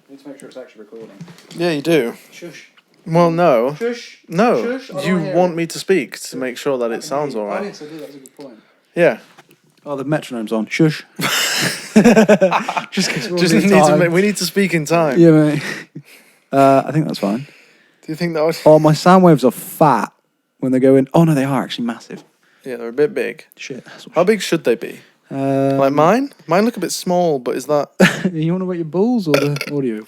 need to make sure it's actually recording. Yeah, you do. Shush. Well, no. Shush. No. Shush. You want me to speak to make sure that it sounds I alright. need to do that. That's a good point. Yeah. Oh, the metronome's on. Shush. We need to speak in time. Yeah, mate. I think that's fine. Do you think that would... Oh, my sound waves are fat when they go in. Oh, no, they are actually massive. Yeah, they're a bit big. Shit. How big should they be? Like mine? Mine look a bit small, but is that... You want to about your balls or the audio?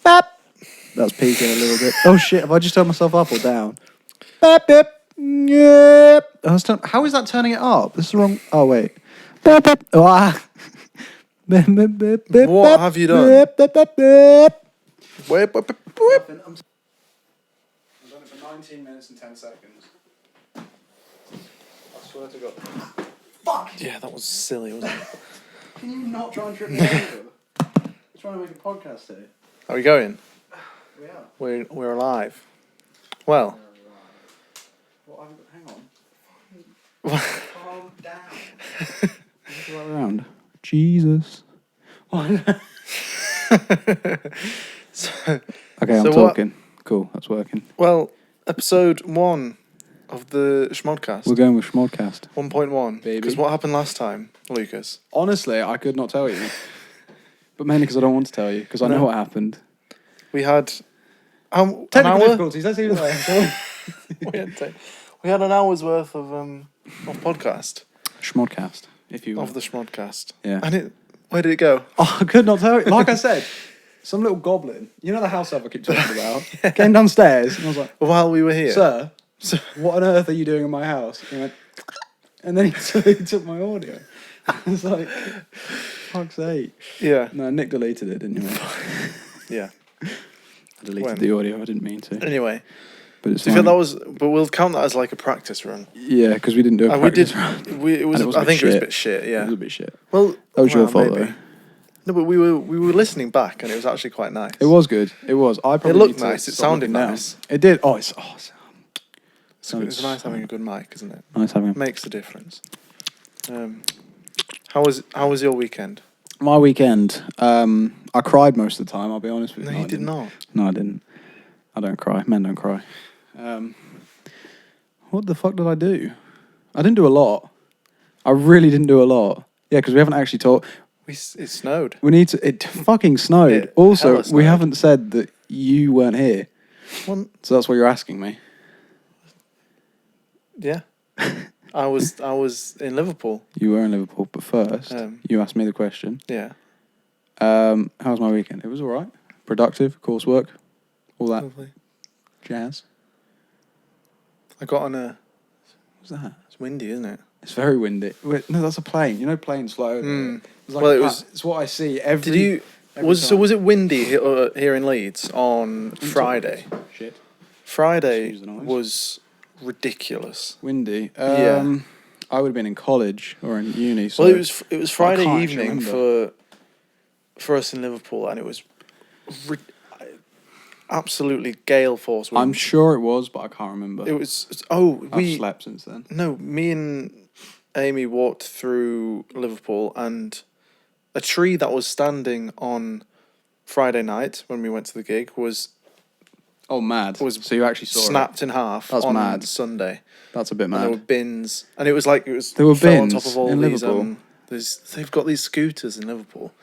Bap. That's peaking a little bit. Oh, shit. Have I just turned myself up or down? Bap, bap. Yep. How is that turning it up? This is wrong. Oh, wait. Bap, bap. Oh, ah. What have you done? I've done it for 19 minutes and 10 seconds. I swear to God. Fuck! Yeah, that was silly, wasn't it? Can you not try and trip me over? We're trying to make a podcast here. Are we going? We are. We're alive. Well. Well, hang on. Calm down. Look around. Jesus. Okay, I'm talking. Cool, that's working. Well, episode 1 of the Shmodcast. We're going with Shmodcast. 1.1. Because what happened last time, Lucas? Honestly, I could not tell you. But mainly because I don't want to tell you, because I know what happened. We had... Technical difficulties, let's leave it there. we had an hour's worth of podcast. Shmodcast, if you will. Of the Shmodcast. Yeah. And where did it go? Oh, I could not tell you. Like I said, some little goblin, you know the house elf I keep talking about, came downstairs and I was like, while we were here. Sir, what on earth are you doing in my house? And he went, and then he took my audio. I was like, fuck's sake. Yeah. No, Nick deleted it, didn't you? Yeah. I deleted the audio, I didn't mean to. Anyway. But it's fine. But we'll count that as like a practice run. Yeah, because we didn't do a practice run. I think it was a bit shit, yeah. It was a bit shit. Well, that was your fault, though. No, but we were listening back, and it was actually quite nice. It was good. It was. It looked nice. It sounded nice. It did. Oh, it's awesome. It's nice having a good mic, isn't it? Nice having. Makes a difference. How was your weekend? My weekend. I cried most of the time. I'll be honest with you. No, you did not. No, I didn't. I don't cry. Men don't cry. What the fuck did I do? I didn't do a lot. I really didn't do a lot. Yeah, because we haven't actually talked. It snowed. We need to. It fucking snowed. Also, we haven't said that you weren't here. Well, so that's what you're asking me. Yeah, I was in Liverpool. You were in Liverpool, but first you asked me the question. Yeah. How was my weekend? It was all right. Productive, coursework, all that jazz. I got on a... What's that? It's windy, isn't it? It's very windy. Wait, no, that's a plane. You know planes fly over. It's like it's what I see every... Was it windy here in Leeds on Friday? Shit. Friday was ridiculous. Windy. Yeah. I would have been in college or in uni. So well, it was Friday evening for us in Liverpool, and it was absolutely gale force winds. I'm sure it was, but I can't remember. It was. I've slept since then. No, me and Amy walked through Liverpool, and a tree that was standing on Friday night when we went to the gig was... Oh, mad. So you actually saw snapped in half on Sunday. That's a bit mad. And there were bins. And it was like... There were bins on top of all in these, Liverpool? They've got these scooters in Liverpool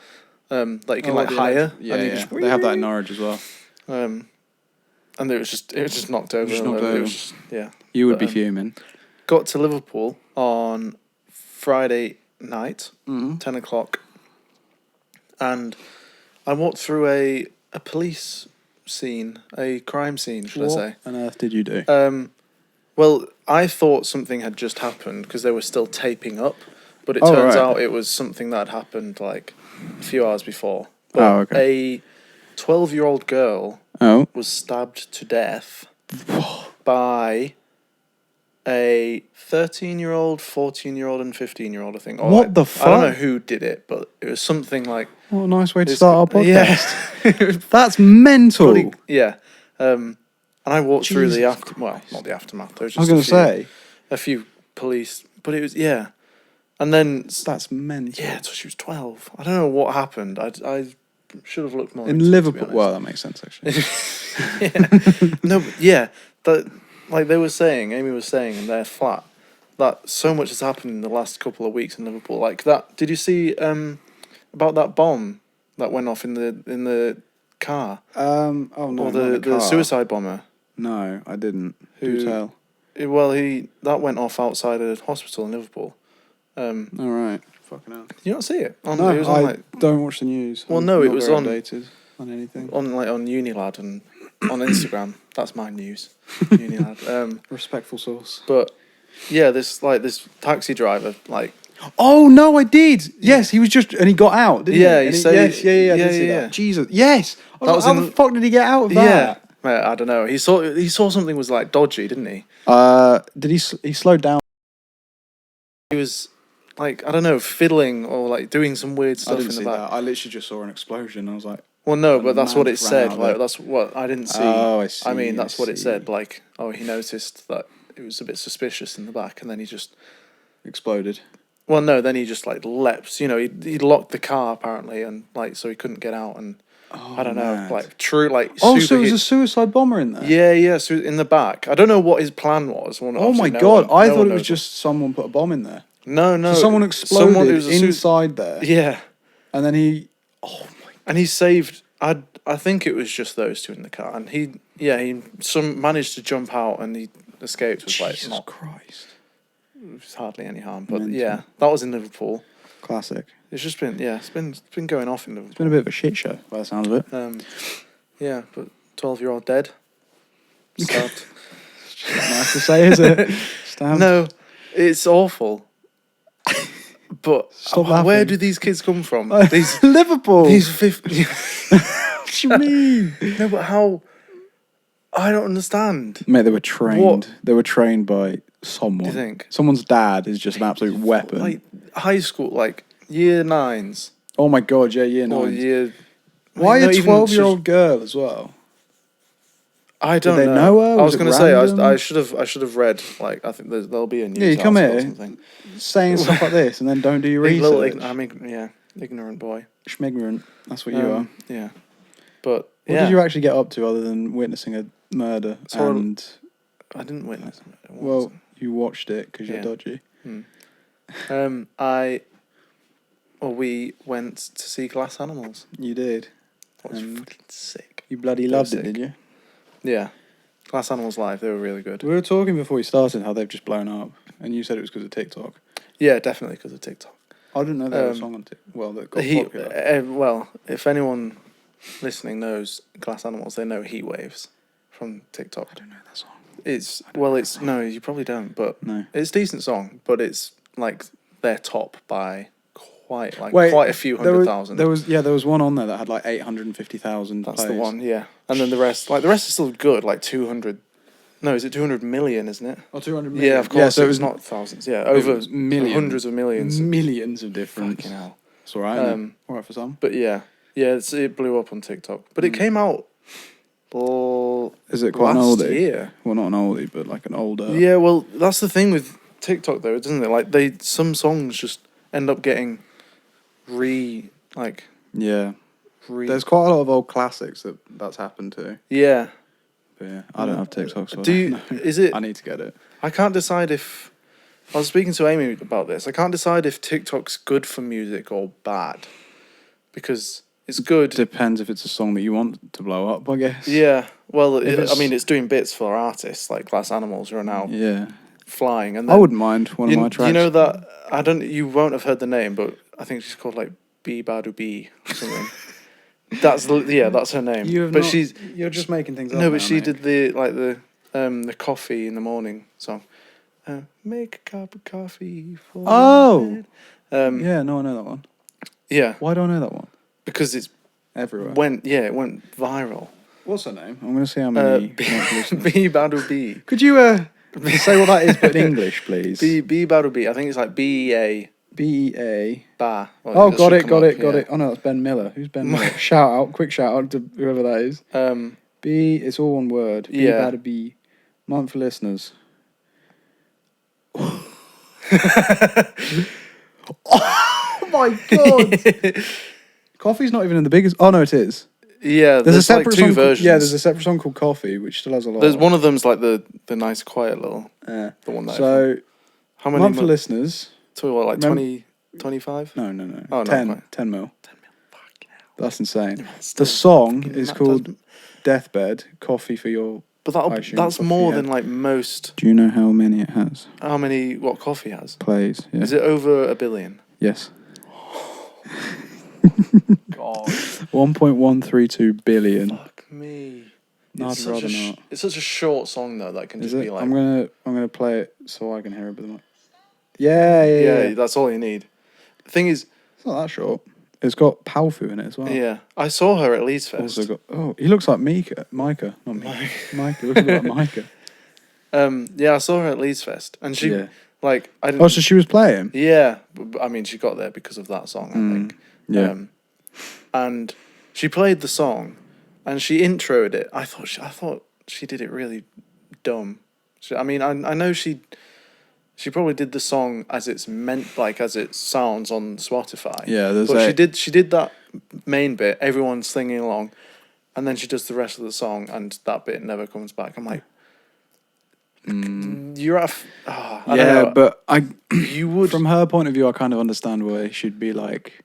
that you can hire. Yeah, they have that in Norwich as well. And it was just knocked over. You would be fuming. Got to Liverpool on Friday night, 10 o'clock. And I walked through a police scene, a crime scene, should I say. What on earth did you do? Well, I thought something had just happened because they were still taping up, but it turns out it was something that had happened like a few hours before. But a 12-year-old girl was stabbed to death by a 13-year-old, 14-year-old, and 15-year-old, I think. What the fuck? I don't know who did it, but it was something like... What a nice way to start our podcast. Yeah. That's mental. Yeah. And I walked through the aftermath. Well, not the aftermath. There was just I was going to say. a few police... But it was, yeah. And then That's mental. yeah, so she was 12. I don't know what happened. I should have looked more In into Liverpool. it, to be Well, that makes sense actually. yeah. No, but yeah, that like Amy was saying in their flat that so much has happened in the last couple of weeks in Liverpool. Like that. Did you see about that bomb that went off in the car? Oh no, Or not the suicide bomber? No, I didn't. Who- Do tell. Well, that went off outside a hospital in Liverpool. All right. Fucking hell. You don't see it? No, it was on, I don't watch the news. Well, I'm no, it not was very on- updated on anything. on Unilad and on Instagram. That's my news. Unilad. Respectful source. But yeah, this taxi driver Oh no, I did. Yes, he was just and he got out, didn't Yeah, he? he And said- yes, I did yeah, see yeah. that. Jesus, yes. That was how in the fuck did he get out of that? yeah. I don't know. He saw something was like dodgy, didn't he? Did he? He slowed down. He was like I don't know, fiddling or like doing some weird I stuff didn't in the see back. that. I literally just saw an explosion. I was like, Well, no, And but that's the what man it just said. ran out Like there. that's what I didn't see. Oh, I see. I mean, that's what it said. see. Like, oh, he noticed that it was a bit suspicious in the back, and then he just. Exploded. Well, no, then he just like leapt. You know, he locked the car apparently, and like so he couldn't get out, and Oh, I don't know, mad. like true, like. Oh, super so it was hit- a suicide bomber in there. Yeah. So in the back, I don't know what his plan was. Well, Oh my obviously god! I no thought one it was knows just someone put a bomb in there. No. So someone exploded it was a inside there, Yeah, and then he. Oh my! and he saved. I think it was just those two in the car, and he managed to jump out, and he escaped with like Jesus not Christ! hardly any harm. But Mental. yeah, that was in Liverpool. Classic. It's just been it's been going off in Liverpool. It's been a bit of a shit show by the sound of it. Yeah, but 12-year-old dead. Stabbed. Nice to say, is it? Stabbed. No, it's awful. But Stop where laughing. do these kids come from? These Liverpool. these 50. What do you mean? No, but how? I don't understand. Mate, they were trained. What? They were trained by someone. Do you think? Someone's dad is just an absolute weapon. Like high school, like year 9s Oh my god, yeah, year or 9. year. Why not a even 12-year-old girl as well? I don't they know. know her? I Was was it going to say random? I should have read like I think there'll be a news Yeah, you come article or here. something. Saying stuff like this and then don't do your Big little research. ignorant boy. Schmignorant. That's what you are. Yeah, but What did you actually get up to other than witnessing a murder? So and I didn't witness it. well, you watched it because you're Yeah. dodgy. We went to see Glass Animals. You did. That was And fucking sick. You bloody They were loved it, sick. did you? Yeah, Glass Animals live. They were really good. We were talking before we started how they've just blown up, and you said it was because of TikTok. Yeah, definitely because of TikTok. I didn't know they had a song on TikTok. Well, that got popular. Well, if anyone listening knows Glass Animals, they know Heat Waves from TikTok. I don't know that song. No, you probably don't, but No. it's a decent song, but it's like they're top by quite a few there 100,000. There was one on there that had like 850,000 That's plays. the one, yeah. And then the rest is still good, like 200. No, is it 200 million, isn't it? Oh, 200 million. Yeah, of course. Yeah, so it was not thousands. Yeah, over was millions. hundreds of millions. Millions of different. Fucking hell. It's alright. Alright for some. But yeah, it blew up on TikTok. But it came out. Is it quite an last oldie? year. Well, not an oldie, but like an older. Yeah, well, that's the thing with TikTok though, isn't it? Like some songs just end up getting Yeah. There's quite a lot of old classics that's happened to. Yeah. But yeah, I don't have TikTok, so Do you? Is it? I need to get it. I can't decide if. I was speaking to Amy about this. I can't decide if TikTok's good for music or bad, because it's good. Depends if it's a song that you want to blow up, I guess. Yeah. Well, If I mean, it's doing bits for artists like Glass Animals who are now Yeah. flying. And I wouldn't mind one of my you tracks. know that you won't have heard the name, but I think she's called like B Badu B or something. That's her name. You're just making things up. No, but now, she mate. did the coffee in the morning song. Make a cup of coffee for Oh! bed. Yeah, no, I know that one. Yeah, Why do I know that one? because it Everywhere. went viral. What's her name? I'm going to see how many. B listeners. Badu B. Could you say what that is, but in English, please? B Badu B. I think it's like BEA. BEA. Ba. Well, Oh, that got should it, come got up, it, got yeah. it. Oh no, that's Ben Miller. Who's Ben Miller? Quick shout out to whoever that is. It's all one word. B Yeah. Bada B. Month for listeners. Oh my god! Coffee's not even in the biggest. Oh no, it is. Yeah, there's a separate like two versions. Yeah, there's a separate song called Coffee, which still has a lot. There's one of them's like the nice, quiet little. The one that. So, how many? For listeners. So what, like 20, 25? No. Oh, 10 no, 10 mil. 10 mil. Fuck hell. That's insane. The song is called Deathbed, Coffee for Your. But that's more than like most. Do you know how many it has? How many? What Coffee has? Plays. Yeah. Is it over 1 billion? Yes. God. 1.132 billion. Fuck me. I'd rather not. It's such a short song though that can just be like. I'm gonna play it so I can hear it. But yeah. That's all you need. The thing is, it's not that short. It's got Palfu in it as well. Yeah, I saw her at Leeds Fest. He looks like Micah, not Micah. Micah looks a bit like Micah. Yeah, I saw her at Leeds Fest, and she like I didn't. Oh, so she was playing. Yeah, I mean, she got there because of that song, I think. Yeah. And she played the song, and she introed it. I thought she did it really dumb. I know she probably did the song as it's meant, like as it sounds on Spotify. Yeah, but she did that main bit. Everyone's singing along, and then she does the rest of the song, and that bit never comes back. I'm like, you're at. I don't know. But you would. From her point of view, I kind of understand where it should be like.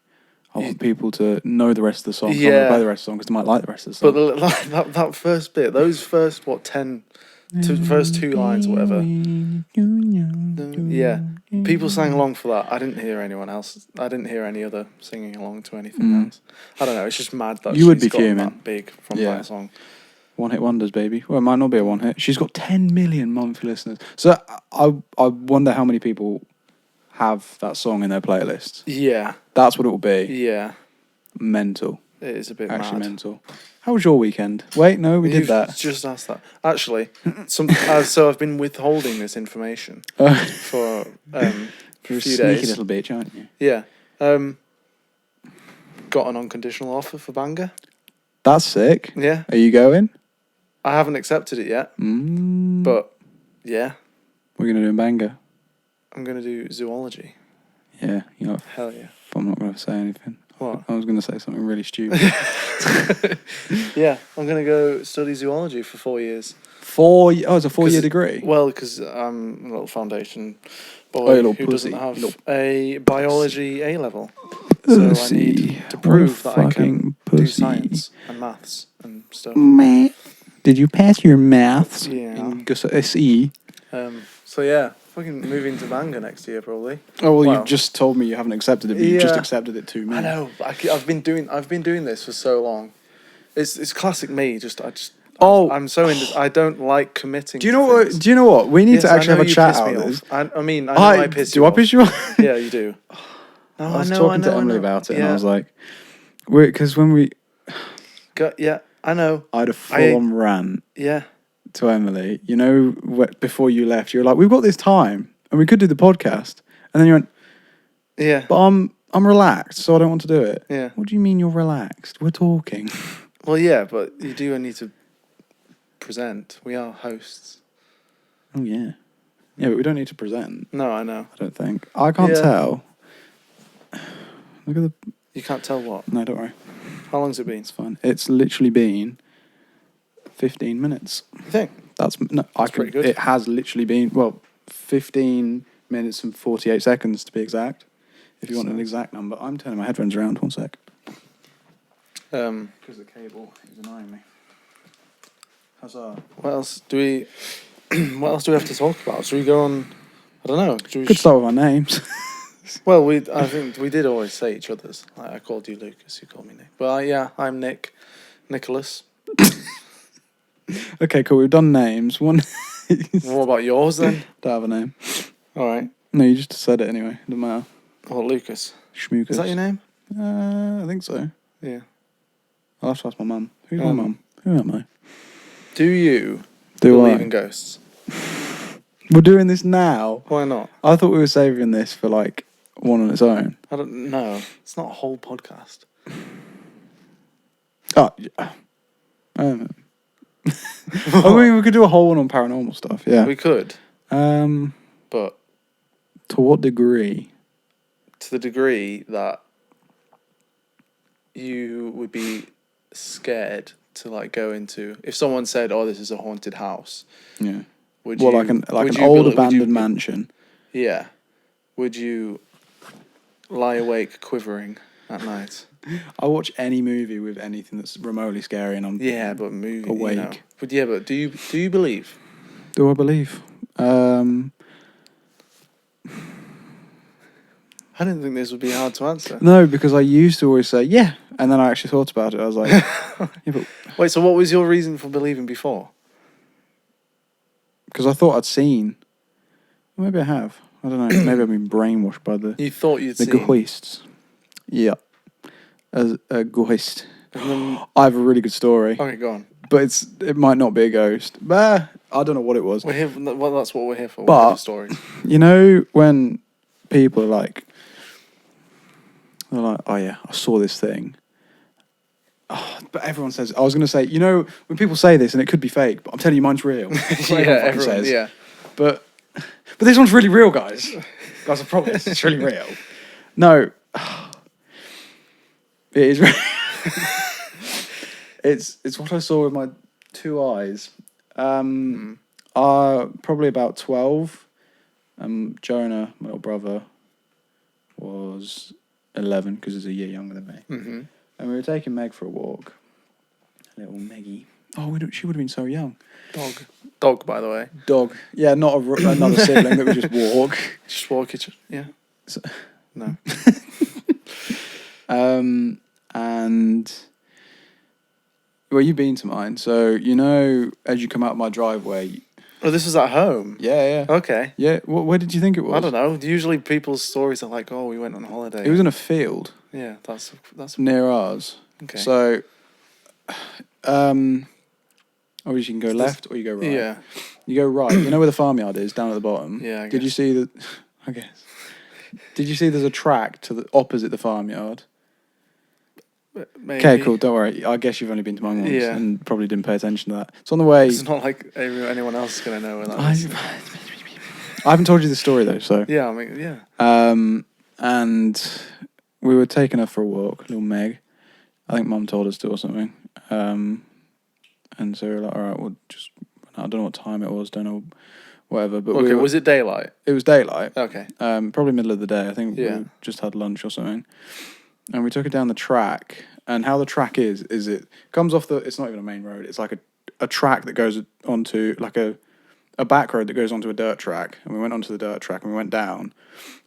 I want people to know the rest of the song. Yeah. I'm going to play the rest of the song because they might like the rest of the song. But that first bit, those first, first two lines or whatever. Yeah. People sang along for that. I didn't hear anyone else. I didn't hear any other singing along to anything else. I don't know. It's just mad that she's gotten that big from that song. One hit wonders, baby. Well, it might not be a one hit. She's got 10 million monthly listeners. So I wonder how many people have that song in their playlists. Yeah. That's what it will be. Yeah. Mental. It is a bit actually mad. Mental. How was your weekend? Wait, no, we did that. Just asked that. Actually, so I've been withholding this information for a few days. You're a sneaky little bitch, aren't you? Yeah. Got an unconditional offer for Bangor. That's sick. Yeah. Are you going? I haven't accepted it yet. But, yeah. What are you going to do in Bangor? I'm going to do zoology. Yeah. You know, hell yeah. I'm not going to say anything. What? I was going to say something really stupid. Yeah, I'm going to go study zoology for 4 years. It's a 4-year degree? Well, because I'm a little foundation boy who doesn't have a biology A-level. So I need to prove that I can do science and maths and stuff. Did you pass your maths? Yeah. In SE? So yeah, fucking moving to Bangor next year probably. Oh well, you just told me you haven't accepted it, but you just accepted it to me. I know, but I've been doing this for so long. It's classic me. I'm so I don't like committing. Do you know what? We need to actually have a chat out of this. I know I piss you off. Do I piss you off? Yeah, you do. No, I was talking to Emily about it, and I was like, because when we, I know. I had a full-on rant. Yeah. To Emily, you know, before you left, you were like, "We've got this time, and we could do the podcast." And then you went, "Yeah, but I'm relaxed, so I don't want to do it." Yeah. What do you mean you're relaxed? We're talking. Well, yeah, but you do need to present. We are hosts. Oh yeah, yeah, but we don't need to present. No, I know. I don't think. I can't tell. Look at the. You can't tell what? No, don't worry. How long's it been? It's fine. It's literally been 15 minutes. You think? That's pretty good. It has literally been 15 minutes and 48 seconds to be exact. If you want an exact number, I'm turning my headphones around. 1 sec. Because the cable is annoying me. Huzzah. What else do we have to talk about? Should we go on? I don't know. Could start with our names. Well, I think we did always say each other's. Like, I called you Lucas, you called me Nick. Well, yeah, I'm Nick. Nicholas. Okay, cool. We've done names. One. What about yours then? Don't have a name. All right. No, you just said it anyway. Doesn't matter. What, Lucas? Shmodcast. Is that your name? I think so. Yeah. I'll have to ask my mum. Who's my mum? Who am I? Do you believe in ghosts? We're doing this now. Why not? I thought we were saving this for like one on its own. I don't know. It's not a whole podcast. Oh, yeah. I mean, we could do a whole one on paranormal stuff. Yeah, we could. But to what degree? to the degree that you would be scared to like go into, if someone said, "Oh, this is a haunted house." Yeah. Would Well, you, like an old abandoned mansion. Yeah. Would you lie awake quivering at night? I watch any movie with anything that's remotely scary, and I'm but movie awake. You know. But do you believe? Do I believe? I didn't think this would be hard to answer. No, because I used to always say yeah, and then I actually thought about it. I was like, yeah, but wait. So what was your reason for believing before? Because I thought I'd seen. Maybe I have. I don't know. Maybe I've been brainwashed by the. You thought you'd seen the ghosts. Yeah, as a ghost. I have a really good story. Okay, go on. But it might not be a ghost. But I don't know what it was. We're here. Well, that's what we're here for. But stories. You know when people are like, they're like, oh yeah, I saw this thing. Oh, but everyone says, I was going to say, you know, when people say this, and it could be fake, but I'm telling you mine's real. That's what everyone says. Yeah. But this one's really real, guys. Guys, I promise, it's really real. No. It is real. It's what I saw with my 2 eyes. Probably about 12. Jonah, my little brother, was 11 because he's a year younger than me. Mm-hmm. And we were taking Meg for a walk. Little Meggie. Oh, she would have been so young. Dog, by the way. Dog. Yeah, not another sibling that would just walk. Just walk it. Yeah. So, no. And well, you've been to mine, so you know as you come out of my driveway. Oh, this was at home. Yeah. Okay. Yeah. Where did you think it was? I don't know. Usually people's stories are like, "Oh, we went on holiday." It was in a field. Yeah, that's near ours. Okay. So, obviously you can go left or you go right. Yeah. You go right. You know where the farmyard is, down at the bottom. Yeah. Did you see the? I guess. Did you see there's a track to the opposite the farmyard? Maybe. Okay, cool. Don't worry. I guess you've only been to mine once and probably didn't pay attention to that. It's on the way. It's not like anyone else is gonna know where that is. I haven't told you the story though, so. Yeah, I mean, yeah. And we were taking her for a walk, little Meg. I think Mum told us to or something. And so we were like, all right, we'll just. I don't know what time it was. Don't know, whatever. But okay, was it daylight? It was daylight. Okay. Probably middle of the day. I think we just had lunch or something. And we took it down the track. And how the track is it comes off it's not even a main road. It's like a track that goes onto, like a back road that goes onto a dirt track. And we went onto the dirt track and we went down.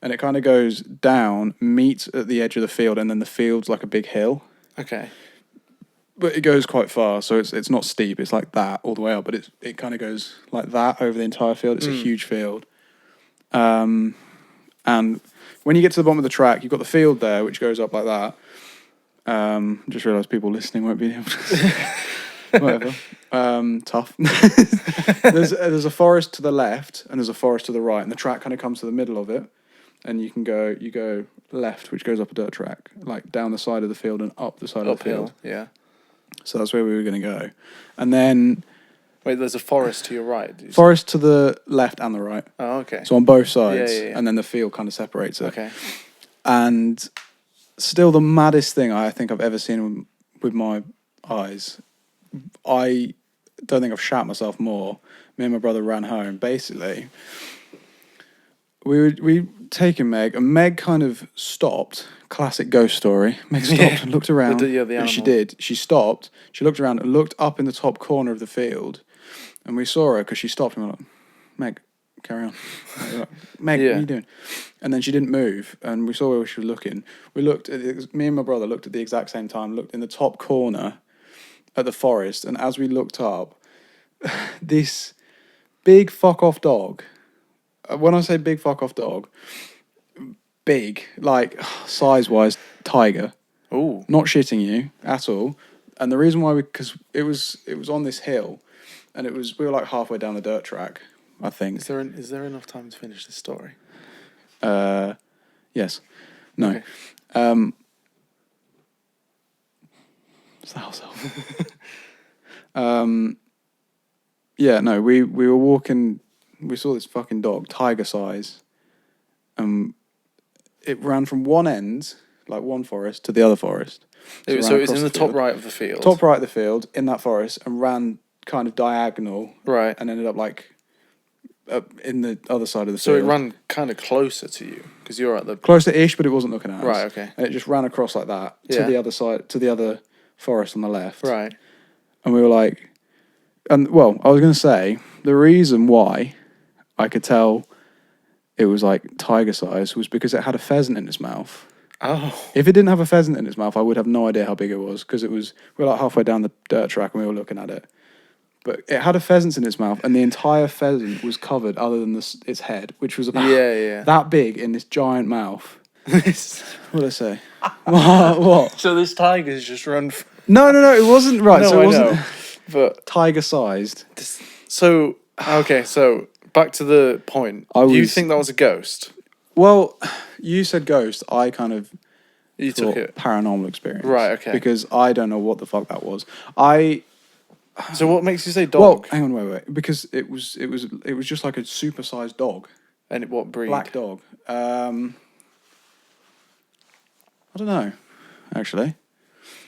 And it kind of goes down, meets at the edge of the field, and then the field's like a big hill. Okay. But it goes quite far, so it's not steep. It's like that all the way up, but it kind of goes like that over the entire field. It's a huge field. And when you get to the bottom of the track, you've got the field there, which goes up like that. Just realised people listening won't be able to. Whatever. Tough. There's a forest to the left and there's a forest to the right, and the track kind of comes to the middle of it, and you go left, which goes up a dirt track, like down the side of the field and up the side of the field. Yeah. So that's where we were going to go, and then. Wait, there's a forest to your right. Forest to the left and the right. Oh, okay. So on both sides, yeah. and then the field kind of separates it. Okay. And still the maddest thing I think I've ever seen with my eyes. I don't think I've shat myself more. Me and my brother ran home. Basically, we taken Meg, and Meg kind of stopped. Classic ghost story. Meg stopped and looked around. The animal. She did. She stopped. She looked around and looked up in the top corner of the field, and we saw her because she stopped and we were like, Meg, carry on. Like, Meg, what are you doing? And then she didn't move, and we saw where she was looking. We looked at me and my brother looked at the exact same time. Looked in the top corner at the forest, and as we looked up, this big fuck off dog. When I say big fuck off dog, big, like size wise, tiger. Ooh. Not shitting you at all. And the reason why because it was on this hill, and we were like halfway down the dirt track, I think. Is there enough time to finish this story? Yes. No. Okay. It's the house yeah, no, we were walking, we saw this fucking dog, tiger size, it ran from one end, like one forest, to the other forest. So it was in the top right of the field. Top right of the field, in that forest, and ran kind of diagonal. Right. And ended up like in the other side of the so field. So it ran kind of closer to you, because you're at the... Closer-ish, but it wasn't looking at us. Right, okay. And it just ran across like that to the other side, to the other forest on the left. Right. And we were like... And, well, I was going to say, the reason why I could tell it was like tiger size was because it had a pheasant in its mouth. Oh. If it didn't have a pheasant in its mouth, I would have no idea how big it was, because we were like halfway down the dirt track and we were looking at it. But it had a pheasant in its mouth, and the entire pheasant was covered, other than its head, which was about that big in this giant mouth. What did I say? What? So this tiger's just run... No, it wasn't right. No, so it wasn't. But tiger-sized. So okay, so back to the point. You think that was a ghost? Well, you said ghost. I kind of took it paranormal experience. Right. Okay. Because I don't know what the fuck that was. So what makes you say dog? Well, hang on, wait. Because it was just like a super-sized dog. And what breed? Black dog. I don't know, actually.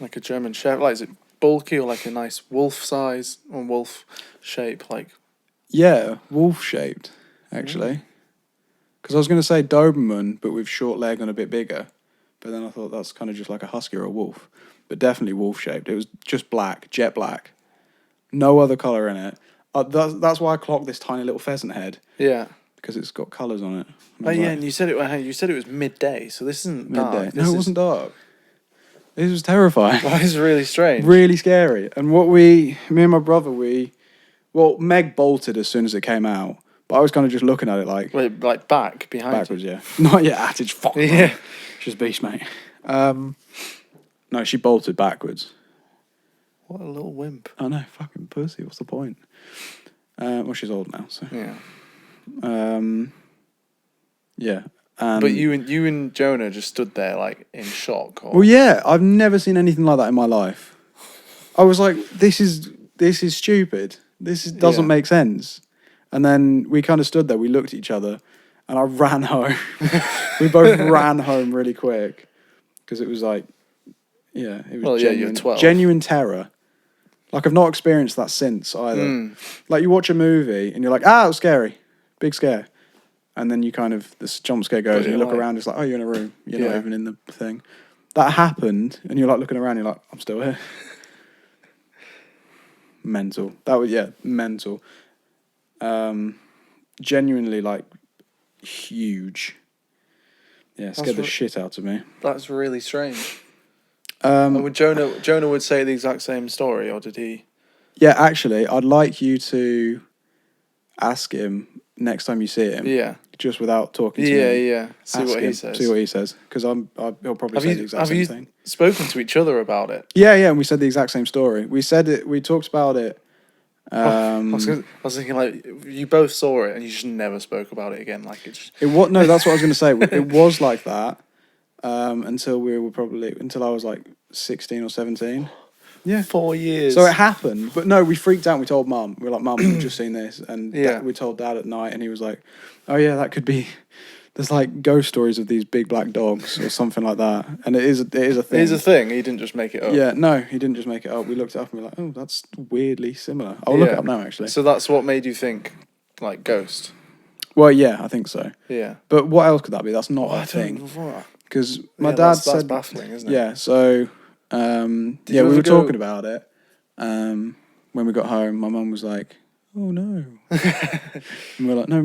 Like a German Shepherd. Like, is it bulky or like a nice wolf size or wolf shape? Like. Yeah, wolf-shaped, actually. Because I was going to say Doberman, but with short leg and a bit bigger. But then I thought that's kind of just like a husky or a wolf. But definitely wolf-shaped. It was just black, jet black. No other colour in it. That's why I clocked this tiny little pheasant head. Yeah. Because it's got colours on it. Oh yeah, and you said it was midday, so this isn't midday. Dark. No, it wasn't dark. This was terrifying. That is really strange. Really scary. And me and my brother, Meg bolted as soon as it came out, but I was kind of just looking at it like... Wait, like behind backwards, yeah. Not yet, Attage, fuck. Yeah. She's beast, mate. No, she bolted backwards. What a little wimp. I know, fucking pussy, what's the point? Well, she's old now, so... Yeah. Yeah. But you and Jonah just stood there like in shock. Or... Well, yeah, I've never seen anything like that in my life. I was like, this is stupid. This doesn't make sense. And then we kind of stood there. We looked at each other, and I ran home. We both ran home really quick because it was like, it was you're 12. Genuine terror. Like I've not experienced that since either. Like you watch a movie and you're like, it was scary, big scare. And then you kind of, this jump scare goes and you look around, it's like, oh, you're in a room. You're not even in the thing. That happened, and you're like looking around, you're like, I'm still here. Mental. That was, mental. Genuinely, like, huge. Yeah, scared the shit out of me. That's really strange. Would Jonah would say the exact same story, or did he? Yeah, actually, I'd like you to ask him next time you see him. Yeah. Just without talking to me. Yeah. See what he says. Because he'll probably say the exact same thing. Have you spoken to each other about it? Yeah, and we said the exact same story. We talked about it. I was thinking, like, you both saw it and you just never spoke about it again. Like it's. No, that's what I was going to say. It was like that until I was like 16 or 17. Yeah. 4 years. So it happened. But no, we freaked out and we told Mum. We were like, Mum, we've just seen this. And we told Dad at night and he was like, oh yeah, that could be... There's like ghost stories of these big black dogs or something like that. And it is a thing. It is a thing. He didn't just make it up. Yeah, no, he didn't just make it up. We looked it up and we were like, oh, that's weirdly similar. I'll look it up now, actually. So that's what made you think, like, ghost? Well, yeah, I think so. Yeah. But what else could that be? That's not a thing. Because my dad said... That's baffling, isn't it? Yeah, so... we were talking about it. When we got home, my mum was like, oh no. And we're like, no,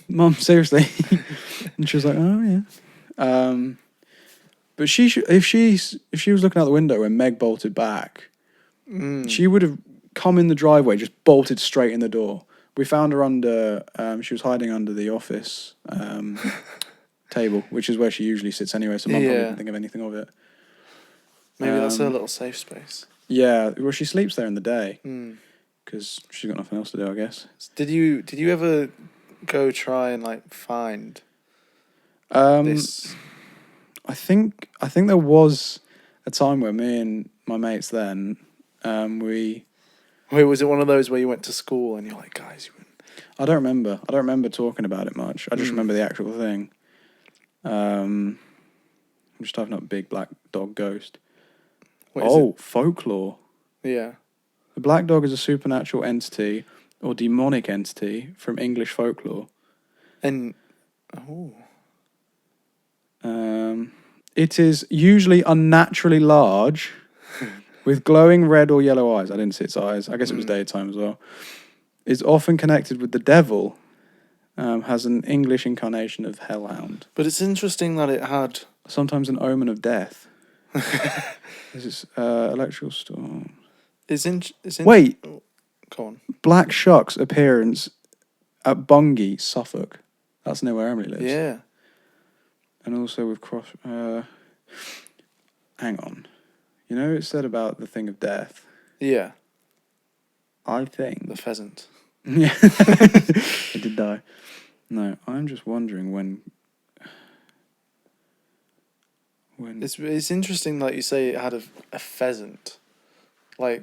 Mum, seriously. And she was like, oh yeah. But if she was looking out the window when Meg bolted back, she would have come in the driveway, just bolted straight in the door. We found her under, she was hiding under the office table, which is where she usually sits anyway, so Mum probably didn't think of anything of it. Maybe that's her little safe space. Yeah, well, she sleeps there in the day because she's got nothing else to do, I guess. Did you ever go try and like find this? I think there was a time where me and my mates then we. Wait, was it one of those where you went to school and you're like, guys? I don't remember. I don't remember talking about it much. I just remember the actual thing. I'm just typing up big black dog ghost. Folklore. Yeah. The black dog is a supernatural entity or demonic entity from English folklore. And it is usually unnaturally large, with glowing red or yellow eyes. I didn't see its eyes. I guess it was daytime as well. Is often connected with the devil. Has an English incarnation of hellhound. But it's interesting that it had sometimes an omen of death. This is electrical storm. Wait. Go on. Black Shuck's appearance at Bungay, Suffolk. That's near where Emily lives. Yeah. And also with hang on. You know it said about the thing of death? Yeah. I think... The pheasant. Yeah. It did die. No, I'm just wondering when... It's interesting that you say it had a pheasant. Like,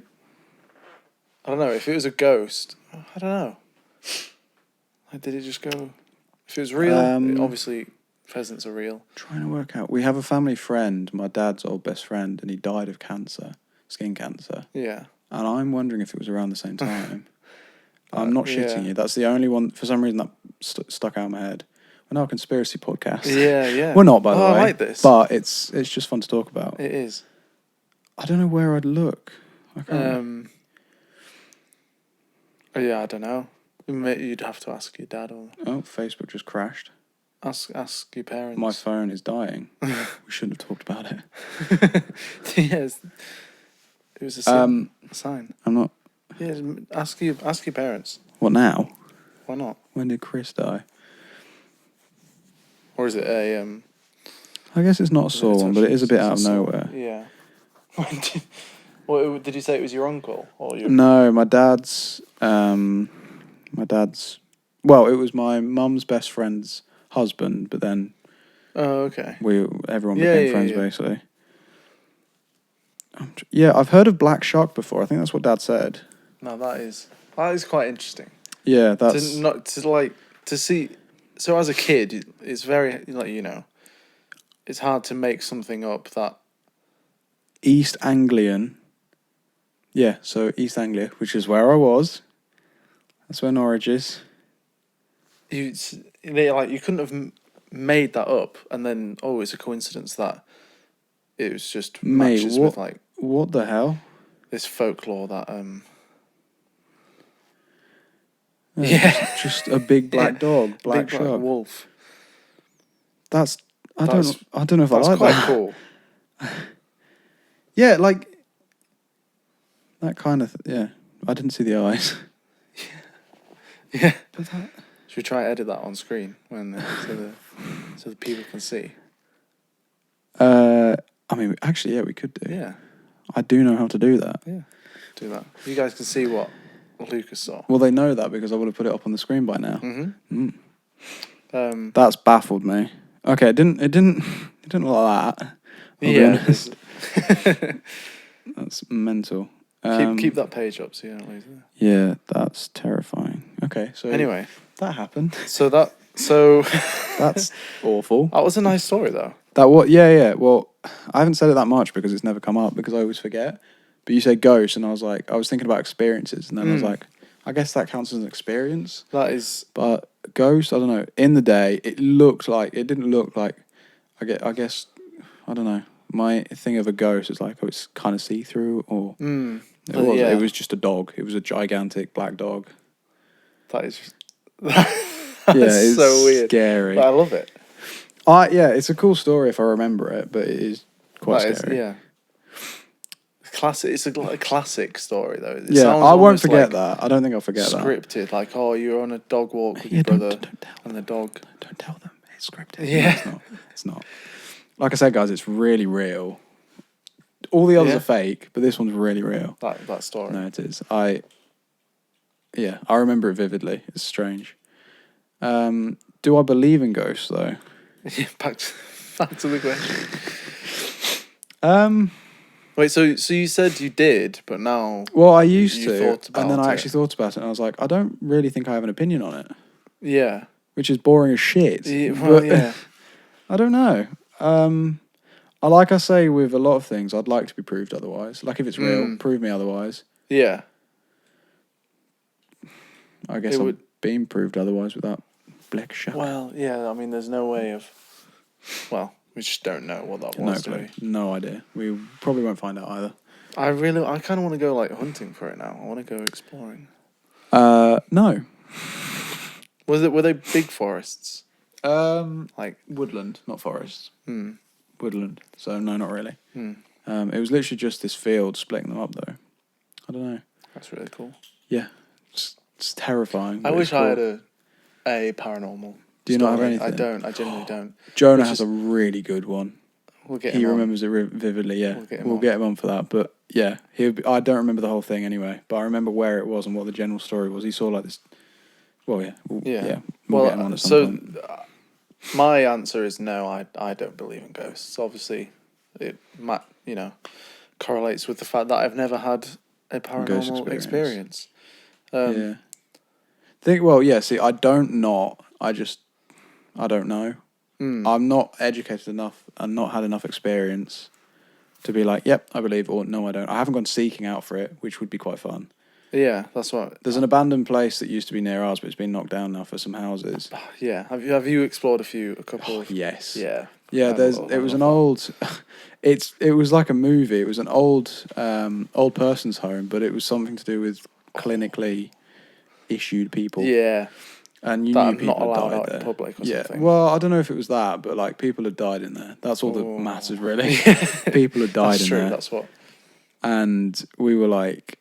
I don't know, if it was a ghost, I don't know. Like, did it just go... If it was real, obviously pheasants are real. Trying to work out. We have a family friend, my dad's old best friend, and he died of cancer, skin cancer. Yeah. And I'm wondering if it was around the same time. I'm not shitting you. That's the only one, for some reason, that stuck out of my head. We're now a conspiracy podcast. Yeah, yeah. We're not, by the way. I like this. But it's just fun to talk about. It is. I don't know where I'd look. I can't yeah, I don't know. You'd have to ask your dad or... Oh, Facebook just crashed. Ask your parents. My phone is dying. We shouldn't have talked about it. Yes. It was a sign. I'm not... Yeah, ask your parents. What now? Why not? When did Chris die? Or is it a... I guess it's not a sore one, but it is a bit out of nowhere. Yeah. What did you say it was your uncle? Or your... No, my dad's... Well, it was my mum's best friend's husband, but then... Oh, okay. Everyone became friends, basically. Yeah, I've heard of Black Shark before. I think that's what Dad said. No, that is quite interesting. Yeah, that's... To see... So as a kid, it's very, it's hard to make something up that... East Anglian. Yeah, so East Anglia, which is where I was. That's where Norwich is. You couldn't have made that up, and then it's a coincidence that it was just matches with what the hell? This folklore that just a big black dog, black shark, black wolf. I don't know if I like that. That's quite cool. Yeah, like that kind of yeah. I didn't see the eyes. Yeah. Should we try and edit that on screen so the people can see? I mean, actually, yeah, we could do. Yeah. I do know how to do that. Yeah. Do that. You guys can see what Lucas saw. Well, they know that because I would have put it up on the screen by now. Mm-hmm. That's baffled me. Okay, it didn't look like that. Yeah. That's mental. Keep that page up so you don't lose it. Yeah, that's terrifying. Okay, so anyway, that happened. So that's awful. That was a nice story though. Yeah. Well, I haven't said it that much because it's never come up because I always forget. But you say ghost, and I was thinking about experiences, and then I was like, I guess that counts as an experience. That is. But ghost, I don't know. In the day, it didn't look like. I guess I don't know. My thing of a ghost is like it's kind of see through, or it was just a dog. It was a gigantic black dog. That is. It's so weird. Scary. But I love it. It's a cool story if I remember it, but it is quite scary. Classic. It's a classic story though. I won't forget that. I don't think I'll forget scripted, that. Like, you're on a dog walk with your brother and the dog. Don't tell them. It's scripted. Yeah. No, it's not. Like I said, guys, it's really real. All the others are fake, but this one's really real. That story. No, it is. I remember it vividly. It's strange. Do I believe in ghosts though? Yeah, back to the question. Wait, so you said you did, but now... Well, I used to, and then I actually thought about it, and I was like, I don't really think I have an opinion on it. Yeah. Which is boring as shit. Yeah, well, yeah. I don't know. Like I say with a lot of things, I'd like to be proved otherwise. Like if it's real, prove me otherwise. Yeah. I guess I've been proved otherwise with that black shark. Well, yeah, I mean, there's no way of... Well, we just don't know what that was, do we? No idea. We probably won't find out either. I kind of want to go, like, hunting for it now. I want to go exploring. No. Were they big forests? Like woodland, not forests. Woodland. So no, not really. It was literally just this field splitting them up, though. I don't know. That's really cool. Yeah, it's terrifying. I wish I had a paranormal. Do you not have anything? I don't. I genuinely don't. Jonah has a really good one. We'll get him he on. remembers it vividly. Yeah, we'll get him on for that. But yeah, I don't remember the whole thing anyway. But I remember where it was and what the general story was. He saw like this. Well, yeah. We'll get him on at some point. My answer is no. I don't believe in ghosts. Obviously, it correlates with the fact that I've never had a paranormal experience. Yeah. See, I don't know. I'm not educated enough and not had enough experience to be like, yep, I believe, or no, I don't. I haven't gone seeking out for it, which would be quite fun. Yeah, that's what. There's an abandoned place that used to be near ours, but it's been knocked down now for some houses. Yeah, have you explored a couple? Of... Yes. Yeah. Yeah, it was an old. It was like a movie. It was an old person's home, but it was something to do with clinically issued people. Yeah. And you knew people not allowed died out there. In public or something. Well, I don't know if it was that, but like people had died in there. That's all that matters, really. People had died in there. That's what. And we were like,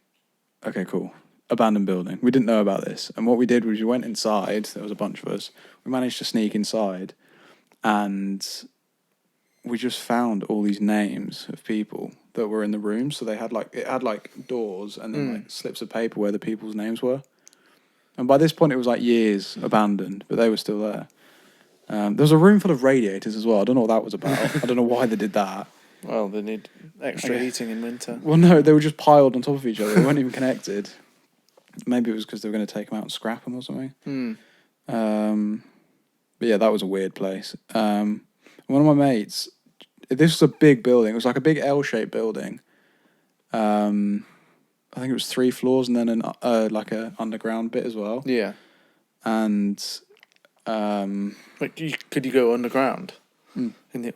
okay, cool. Abandoned building. We didn't know about this. And what we did was we went inside. There was a bunch of us. We managed to sneak inside. And we just found all these names of people that were in the room. So it had doors and then like slips of paper where the people's names were. And by this point, it was like years abandoned, but they were still there. There was a room full of radiators as well. I don't know what that was about. I don't know why they did that. Well, they need extra heating in winter. Well, no, they were just piled on top of each other. They weren't even connected. Maybe it was because they were going to take them out and scrap them or something. But yeah, that was a weird place. One of my mates, this was a big building. It was like a big L-shaped building. I think it was 3 floors and then like a underground bit as well. Yeah. And could you go underground? It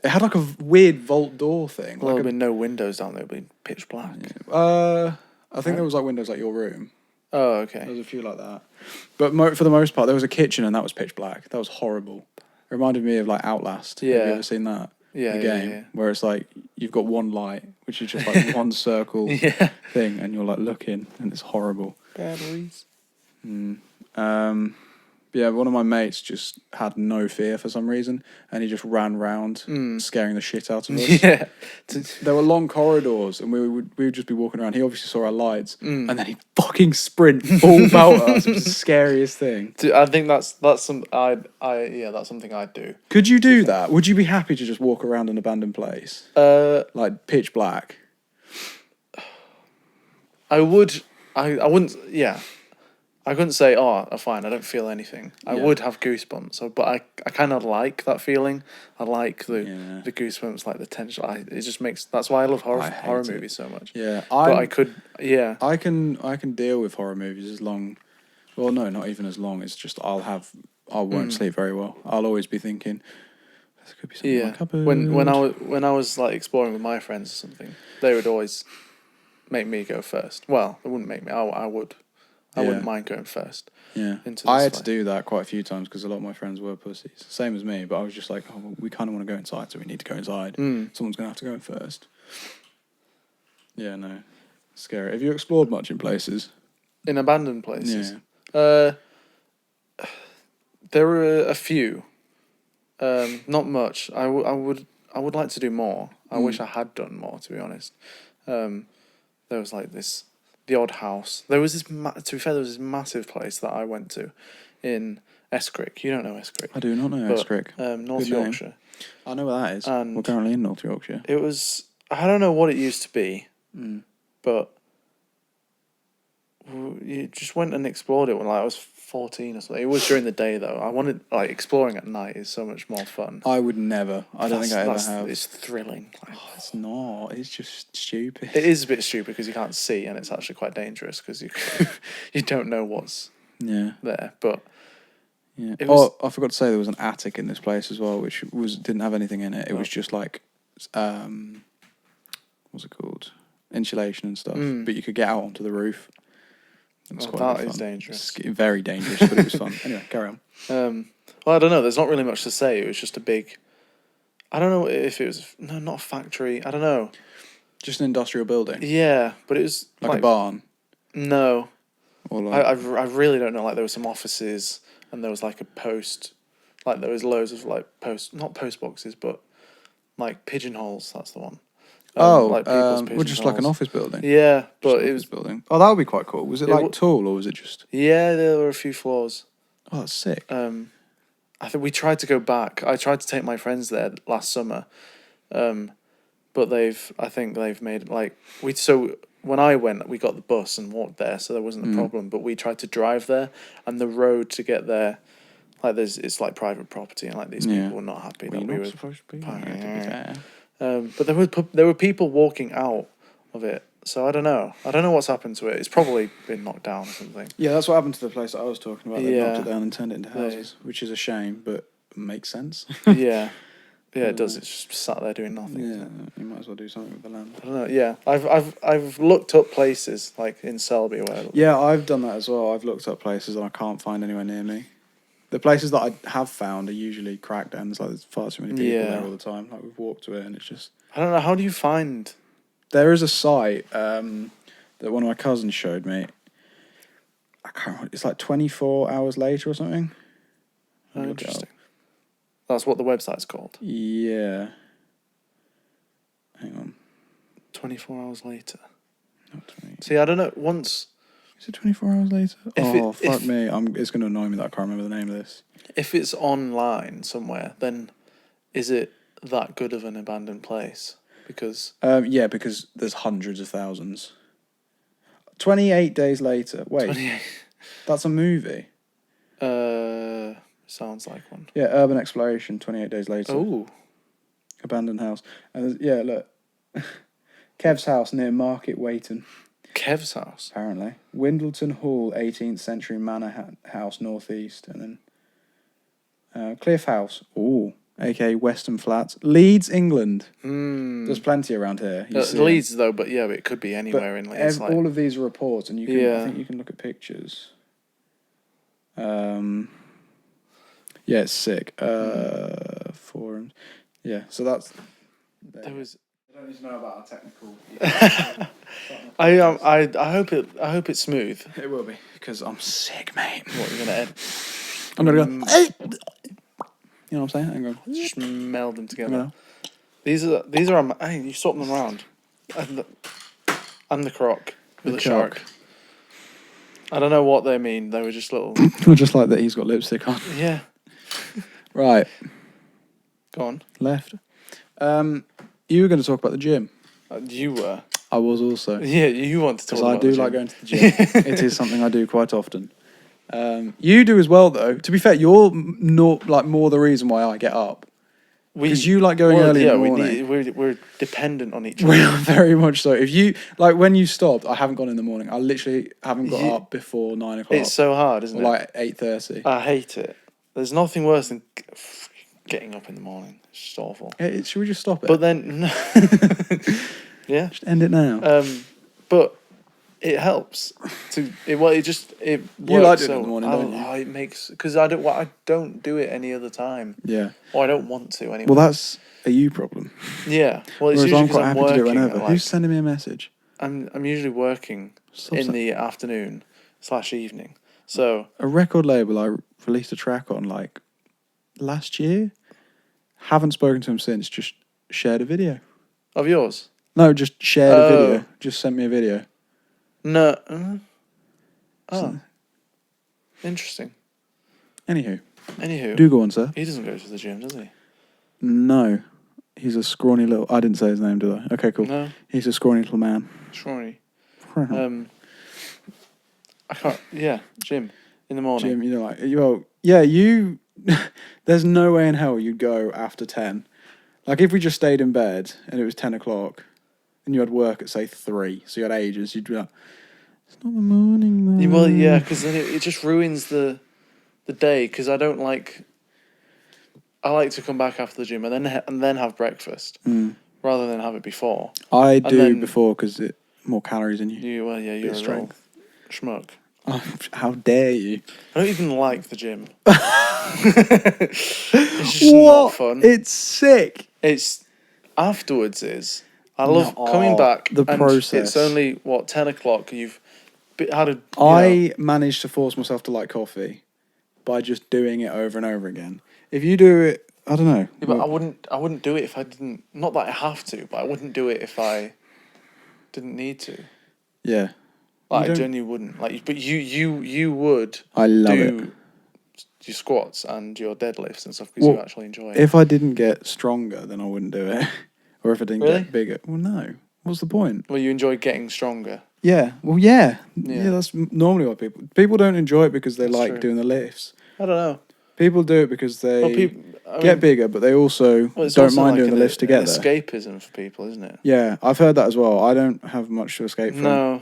had like a weird vault door thing. Well, there'd be no windows down there. It'd be pitch black. I think there was like windows like your room. Oh, okay. There was a few like that. But for the most part, there was a kitchen and that was pitch black. That was horrible. It reminded me of like Outlast. Yeah. Have you ever seen that? Yeah, the game yeah. Where it's like you've got one light, which is just like one circle thing, and you're like looking, and it's horrible. Batteries. Yeah, one of my mates just had no fear for some reason, and he just ran round, scaring the shit out of us. Yeah. There were long corridors, and we would just be walking around. He obviously saw our lights, and then he'd fucking sprint all about us. It was the scariest thing. I think that's something I'd do. Could you do that? Would you be happy to just walk around an abandoned place, like pitch black? I would. I wouldn't. Yeah. I couldn't say, fine, I don't feel anything. I would have goosebumps, but I kind of like that feeling. I like the goosebumps, like the tension. It just makes... That's why I love horror movies so much. Yeah. I can deal with horror movies as long... Well, no, not even as long. It's just I won't sleep very well. I'll always be thinking, there could be something in my cupboard. When I was like exploring with my friends or something, they would always make me go first. Well, they wouldn't make me. I would. I wouldn't mind going first. Yeah. I had to do that quite a few times because a lot of my friends were pussies. Same as me, but I was just like, we kind of want to go inside, so we need to go inside. Someone's going to have to go in first. Yeah, no. Scary. Have you explored much in places? In abandoned places? Yeah. There are a few. Not much. I would like to do more. I wish I had done more, to be honest. There was like this... The odd house. There was this. To be fair, there was this massive place that I went to in Escrick. You don't know Escrick? I do not know Escrick. North Yorkshire. I know where that is. And we're currently in North Yorkshire. It was. I don't know what it used to be, but you just went and explored it when I was 14 or something. It was during the day though. I wanted exploring at night is so much more fun. I would never. I don't think I ever have. It's thrilling. It's not. It's just stupid. It is a bit stupid because you can't see, and it's actually quite dangerous because you don't know what's there. But yeah. I forgot to say there was an attic in this place as well, which didn't have anything in it. It was just like, what's it called? Insulation and stuff. But you could get out onto the roof. That is dangerous. It's very dangerous, but it was fun. Anyway, carry on. Well, I don't know. There's not really much to say. It was just a big... I don't know if it was... No, not a factory. I don't know. Just an industrial building? Yeah, but it was... Like a barn? No. Or I really don't know. Like, there were some offices, and there was, like, a post... Like, there was loads of, like, not post boxes, but, like, pigeonholes. That's the one. Just like an office building. Yeah, but it was building. Oh, that would be quite cool. Was it tall or was it just? Yeah, there were a few floors. Oh, that's sick. I think we tried to go back. I tried to take my friends there last summer, but I think they've made So when I went, we got the bus and walked there, so there wasn't a problem. But we tried to drive there, and the road to get there, it's like private property, and like these people were not happy that we were supposed to be. To be fair. But there were people walking out of it, so I don't know. I don't know what's happened to it. It's probably been knocked down or something. Yeah, that's what happened to the place that I was talking about. They knocked it down and turned it into houses, which is a shame, but makes sense. Yeah, it does. It's just sat there doing nothing. Yeah, you might as well do something with the land. I don't know. Yeah, I've looked up places like in Selby or whatever. Yeah, I've done that as well. I've looked up places and I can't find anywhere near me. The places that I have found are usually cracked ends. Like there's far too many people there all the time. Like we've walked to it and it's just... I don't know. How do you find... There is a site that one of my cousins showed me. I can't remember. It's like 24 hours later or something. Oh, interesting. That's what the website's called? Yeah. Hang on. 24 hours later. Not 20. See, I don't know. Once... Is it 24 hours later? Fuck me. It's going to annoy me that I can't remember the name of this. If it's online somewhere, then is it that good of an abandoned place? Because... yeah, because there's hundreds of thousands. 28 days later. Wait. 28. That's a movie. Sounds like one. Yeah, Urban Exploration, 28 days later. Oh. Abandoned house. And yeah, look. Kev's house near Market Weighton. Kev's house? Apparently. Windleton Hall, 18th century manor house, northeast. And then Cliff House. Ooh. A.k.a. Western Flats. Leeds, England. There's plenty around here. Leeds, though, but yeah, it could be anywhere in Leeds. All of these are reports, and you can, I think you can look at pictures. Yeah, it's sick. Forums. Yeah, so that's... There was... I don't need to know about our technical... I hope it's smooth. It will be, because I'm sick, mate. What, you're going to edit? I'm going to go... You know what I'm saying? I'm going... Just meld them together. These are hey, you swap them around. And the croc with the shark. I don't know what they mean. They were just little... Just like that he's got lipstick on. Yeah. Right. Go on. Left. You were going to talk about the gym. You were. I was also. Yeah, you want to talk about the gym. Because I do like going to the gym. It is something I do quite often. You do as well, though. To be fair, you're not like more the reason why I get up. Because you like going early in the morning. We're dependent on each other. We are very much so. If you like when you stopped, I haven't gone in the morning. I literally haven't got up before 9 o'clock. It's so hard, isn't it? Like 8:30. I hate it. There's nothing worse than getting up in the morning. It's just awful. Should we just stop it? But then, no. Yeah, just end it now. But it helps to it works. You like doing it in the morning, don't you? It makes because I don't do it any other time. Yeah. Or I don't want to anyway. Well, that's a you problem. Yeah. Well, it's usually because I'm working. To do it whenever. Who's sending me a message? I'm usually working the afternoon / evening. So a record label I released a track on like last year. Haven't spoken to him since. Just shared a video. Of yours? No, just shared a video. Just sent me a video. No. Interesting. Anywho. Do go on, sir. He doesn't go to the gym, does he? No. He's a scrawny little... I didn't say his name, did I? Okay, cool. No. He's a scrawny little man. Scrawny. I can't. Yeah, gym in the morning. Gym, you. There's no way in hell you'd go after 10. Like if we just stayed in bed and it was 10 o'clock, and you had work at say 3, so you had ages, you'd be like, it's not the morning though. Well, yeah, because then it just ruins the day. Because I don't like. I like to come back after the gym and then have breakfast rather than have it before. I do before because it more calories in you. You're a strength schmuck. Oh, how dare you? I don't even like the gym. It's just not fun. It's sick. It's afterwards is. I love coming back. The process. It's only 10 o'clock. You've had a. I managed to force myself to like coffee by just doing it over and over again. If you do it, I don't know. Yeah, but I wouldn't do it if I didn't. Not that I have to, but I wouldn't do it if I didn't need to. Yeah. Like I genuinely wouldn't. Like, but you would. I love it. Your squats and your deadlifts and stuff because you actually enjoy it. If I didn't get stronger, then I wouldn't do it. Or if I didn't get bigger. Well, no. What's the point? Well, you enjoy getting stronger. Yeah. Well, yeah. Yeah, that's normally what people don't enjoy it because they like doing the lifts. I don't know. People do it because they get bigger, but they also don't mind doing the lifts to get there. Escapism for people, isn't it? Yeah, I've heard that as well. I don't have much to escape from. No.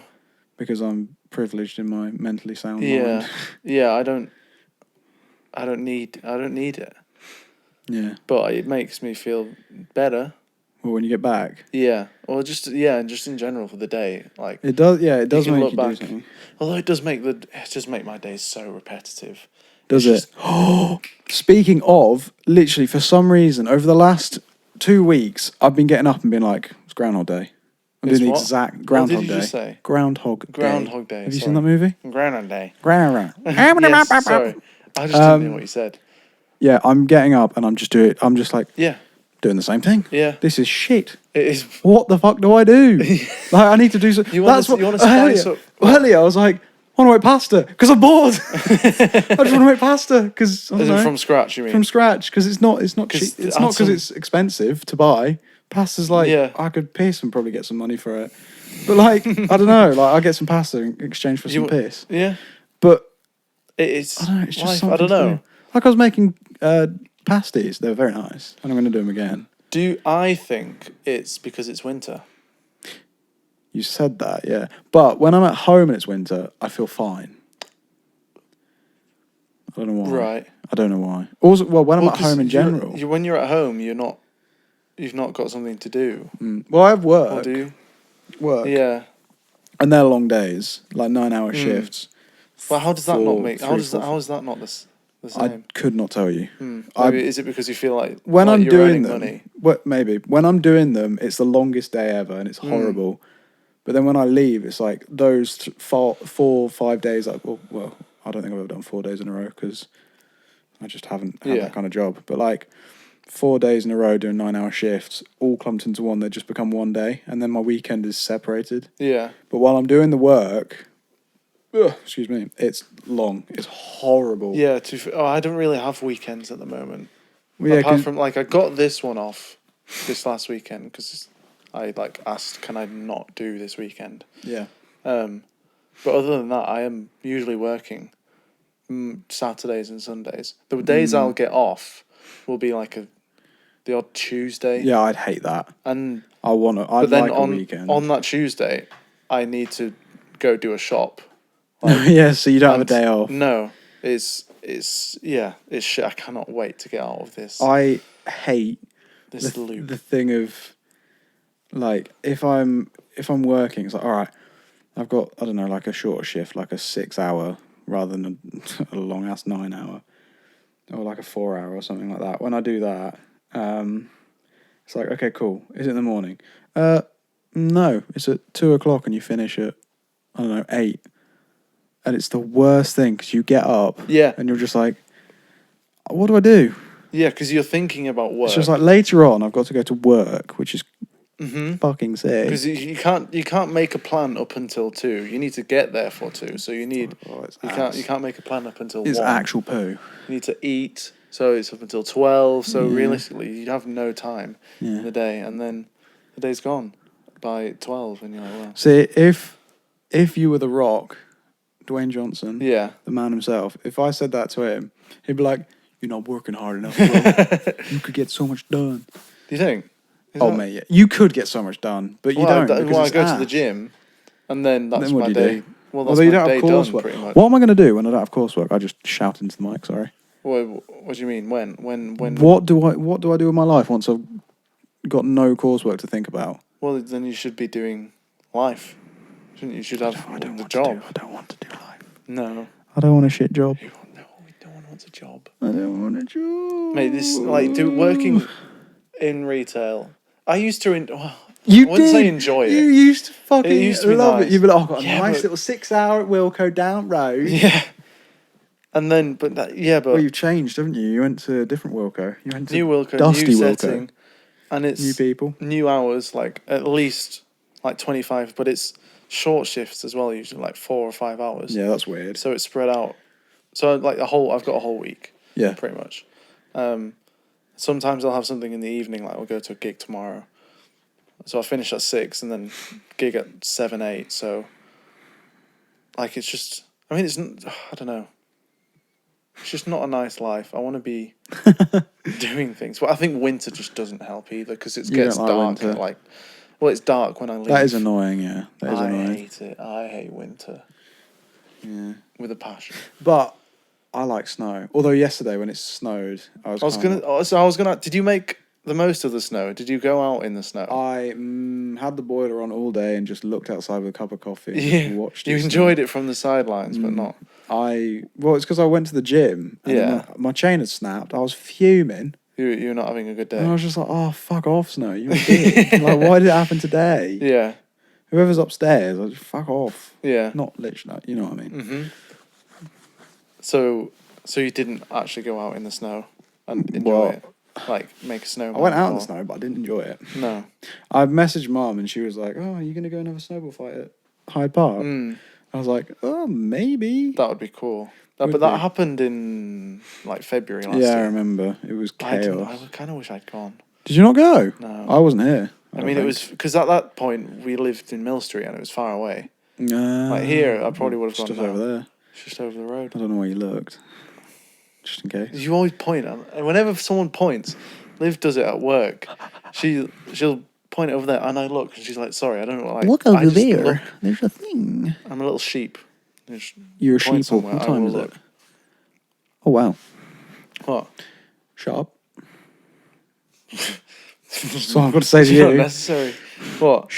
Because I'm privileged in my mentally sound mind. Yeah, I don't need it. Yeah. But it makes me feel better. Well, when you get back. Yeah. Or just in general for the day. Like it does make you do something. Although it does make my days so repetitive. Does it? Oh, speaking of, literally for some reason over the last 2 weeks I've been getting up and being like, it's Groundhog Day. I'm doing the exact Groundhog Day. What did you just say? Groundhog Day. Have you seen that movie? Groundhog Day. Yes, sorry. I just didn't hear what you said. Yeah, I'm getting up and I'm just doing the same thing. Yeah. This is shit. It is. What the fuck do I do? Like, I need to do something. You want to spice up? Earlier, I was like, I want to make pasta because I'm bored. I just want to make pasta because from scratch. You mean from scratch because it's not cheap. It's not because it's expensive to buy. Pasta's like I could piss and probably get some money for it, but like I don't know. Like I get some pasta in exchange for some piss. Yeah, but it's I don't know. It's just life. something. I don't know. Like I was making pasties. They were very nice, and I'm going to do them again. I think it's because it's winter? You said that, yeah. But when I'm at home and it's winter, I feel fine. I don't know why. Right. I don't know why. Also, when I'm at home in general. When you're at home, you've not got something to do. Well, I have work. Or do you? Work. Yeah. And they're long days, like 9-hour shifts. Well, how does that not make? How is that not the same? I could not tell you. Maybe is it because you feel like when I'm you're doing them? Money? Maybe when I'm doing them, it's the longest day ever, and it's horrible. But then when I leave, it's like those 4 or 5 days. Well, I don't think I've ever done 4 days in a row because I just haven't had that kind of job. But like 4 days in a row doing 9-hour shifts, all clumped into one, they just become one day, and then my weekend is separated. Yeah. But while I'm doing the work, excuse me, it's long. It's horrible. Yeah. I don't really have weekends at the moment. Well, yeah, apart from I got this one off this last weekend because I asked, can I not do this weekend? Yeah. But other than that, I am usually working Saturdays and Sundays. The days I'll get off will be the odd Tuesday. Yeah, I'd hate that. And I'd like a weekend. On that Tuesday, I need to go do a shop. Yeah, so you don't have a day off. No, it's shit. I cannot wait to get out of this. I hate this loop. The thing of like if I'm working, it's like all right, I've got I don't know like a shorter shift, like a 6-hour rather than a long ass 9-hour, or like a 4-hour or something like that. When I do that, it's like okay, cool. Is it in the morning? No, it's at 2:00 and you finish at I don't know 8. And it's the worst thing because you get up and you're just like, what do I do? Yeah, because you're thinking about work. It's just like later on I've got to go to work, which is fucking sick. Because you can't make a plan up until 2. You need to get there for 2. So you need you can't make a plan up until 1. It's actual poo. You need to eat, so it's up until 12. So realistically, you have no time in the day, and then the day's gone by 12, and you're like, well. See, if you were The Rock Dwayne Johnson, Yeah. the man himself, if I said that to him, he'd be like, "You're not working hard enough, bro. You could get so much done." Do you think? Mate, yeah. You could get so much done, but you don't. I go to the gym, and then that's my day. Well, that's my day done, pretty much. What am I going to do when I don't have coursework? I just shout into the mic. Sorry. What do you mean? When? What do I do with my life once I've got no coursework to think about? Well, then you should be doing life. Shouldn't you? You should have the job. I don't want to do life. No. I don't want a shit job. No one wants a job. I don't want a job. Mate, working in retail. I used to. I wouldn't say enjoy it. You used to fucking love nice. it. You'd be like, "Oh, I've got a nice little 6 hour at Wilco down road." Yeah. And then, but well, you've changed, haven't you? You went to a different Wilco. You went to new Wilco, dusty new Wilco. setting, and it's new people, new hours, like at least like 25, but it's short shifts as well, usually like 4 or 5 hours. Yeah, that's weird. So it's spread out. So like I've got a whole week. Yeah, pretty much. Sometimes I'll have something in the evening, like I'll go to a gig tomorrow. So I finish at 6 and then gig at 7, 8. So like it's just, I mean, I don't know. It's just not a nice life. I want to be doing things. Well, I think winter just doesn't help either because it gets dark. It's dark when I leave. That is annoying, yeah. I hate it. I hate winter. Yeah. With a passion. But I like snow. Although yesterday when it snowed, did you make the most of the snow? Did you go out in the snow? I had the boiler on all day and just looked outside with a cup of coffee and just watched it. You enjoyed it from the sidelines, but not. It's because I went to the gym and my chain had snapped. I was fuming. You're not having a good day. And I was just like, "Oh, fuck off, Snow. You're a dick." Like, why did it happen today? Yeah. Whoever's upstairs, I just fuck off. Yeah. Not literally, you know what I mean? Mm-hmm. So you didn't actually go out in the snow and enjoy it? Like, make a snowball? I went out in the snow, but I didn't enjoy it. No. I messaged Mum and she was like, "Oh, are you going to go and have a snowball fight at Hyde Park?" I was like, "Oh, maybe." That would be cool. But that happened in, like, February last year. Yeah, I remember. It was chaos. I kind of wish I'd gone. Did you not go? No. I wasn't here. I mean, it was... Because at that point, we lived in Mill Street and it was far away. Like, here, I probably would have gone just over there. Just over the road. I don't know where you looked. Just in case. You always point. And whenever someone points, Liv does it at work. She'll point over there, and I look, and she's like, "Sorry, I don't know." Like, look over there. Look. There's a thing. I'm a little sheep. You're a sheep. What time is it? Oh wow. What? Shut up. That's what I've got to say to you. Not necessary. What?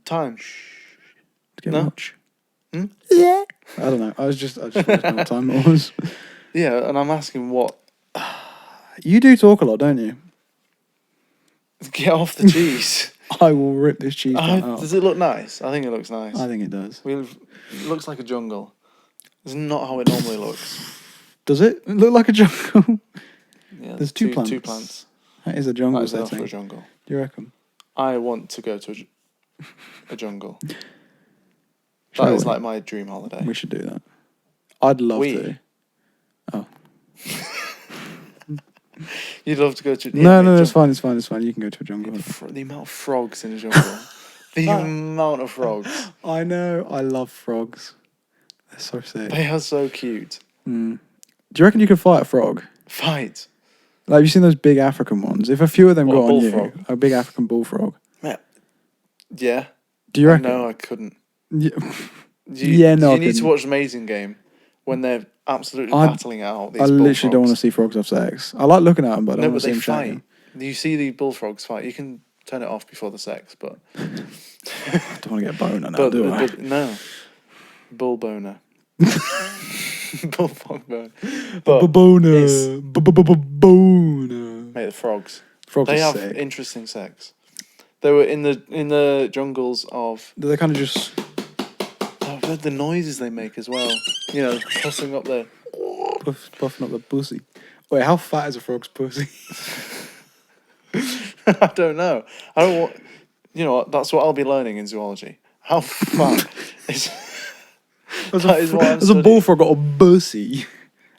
Time. Much. Yeah. I don't know. I just wanted to know what time it was. Yeah, and I'm asking what. You do talk a lot, don't you? Get off the cheese. I will rip this cheese out. Does it look nice? I think it looks nice. I think it does. It looks like a jungle. It's not how it normally looks. Does it look like a jungle? Yeah, there's two plants. 2 plants. That is a jungle That is setting. enough for a jungle. Do you reckon? I want to go to a jungle. That is like my dream holiday. We should do that. I'd love to. Oh. You'd love to go to... No, it's fine. You can go to a jungle. The amount of frogs in a jungle. The amount of frogs. I know. I love frogs. They're so sick. They are so cute. Do you reckon you could fight a frog? Fight? Like, have you seen those big African ones? If a few of them got on you, a big African bullfrog. Yeah. Do you reckon? No, I couldn't. Yeah. You need to watch Amazing Game when they're absolutely battling it out. I literally don't want to see frogs have sex. I like looking at them, but I don't want to see them fight. You see the bullfrogs fight. You can turn it off before the sex, but I don't want to get a boner now, do I? No, bull boner. Bullfrog boner. Boner. Mate, the frogs. Frogs they are have sick. Interesting sex. They were in the jungles of. They kind of just. I've heard the noises they make as well. You know, tossing up their. Puffing up the pussy. Wait, how fat is a frog's pussy? I don't know. I don't want. You know what? That's what I'll be learning in zoology. How fat is. Has a bullfrog got a pussy?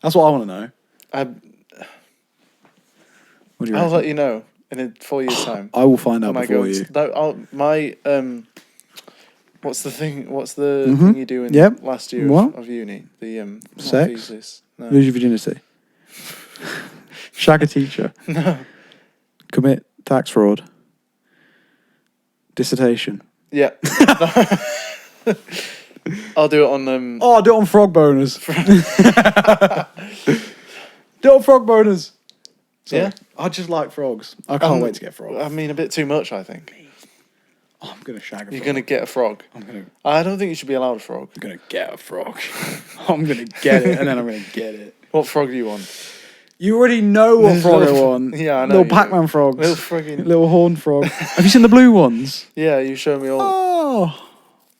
That's what I want to know. What do you I'll reckon? let you know in 4 years' time. I will find out before you. What's the thing? What's the thing you do in last year of uni? The sex. Thesis. No. Lose your virginity. Shag a teacher. No. Commit tax fraud. Dissertation. Yeah. I'll do it on. I'll do it on frog boners. Do it on frog boners. Sorry. Yeah. I just like frogs. I can't wait to get frogs. I mean, a bit too much, I think. Oh, I'm gonna shag a frog. You're gonna get a frog. I don't think you should be allowed a frog. I'm gonna get a frog. I'm gonna get it, and then I'm gonna get it. What frog do you want? You already know what frog I want. Yeah, I know. Little Pac-Man frogs. Little little horn frog. Have you seen the blue ones? Yeah, you show me all. Oh.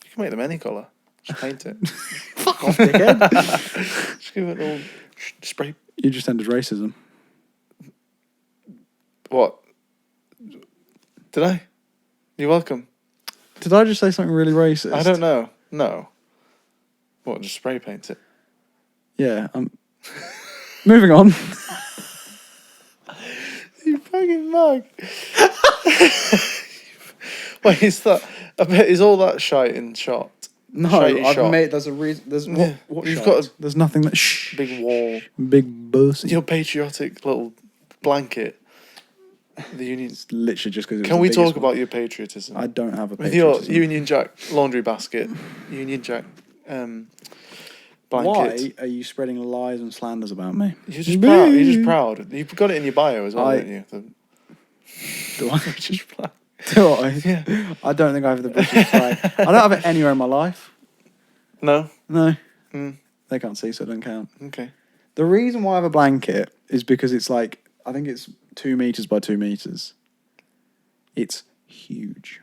You can make them any colour. Just paint it. Fuck off, dickhead. Just give it a little spray. You just ended racism. What? Did I? You're welcome. Did I just say something really racist? I don't know. No. What, just spray paint it? Yeah, moving on. You fucking mug. Wait, is all that shite in shot? No, I've made. There's a reason. There's what you've shite? There's nothing that. Big wall. Big bussy. Your patriotic little blanket. The Union. It's literally just because. Can we talk about your patriotism? I don't have a patriotism. With your Union Jack laundry basket, Union Jack blanket. Why are you spreading lies and slanders about me? You're just proud. You're just proud. You've got it in your bio as well, don't you? Do I? British flag. Do I? Yeah. I don't think I have the British flag. I don't have it anywhere in my life. No? No. They can't see, so it doesn't count. Okay. The reason why I have a blanket is because it's like, I think it's 2 meters by 2 meters. It's huge.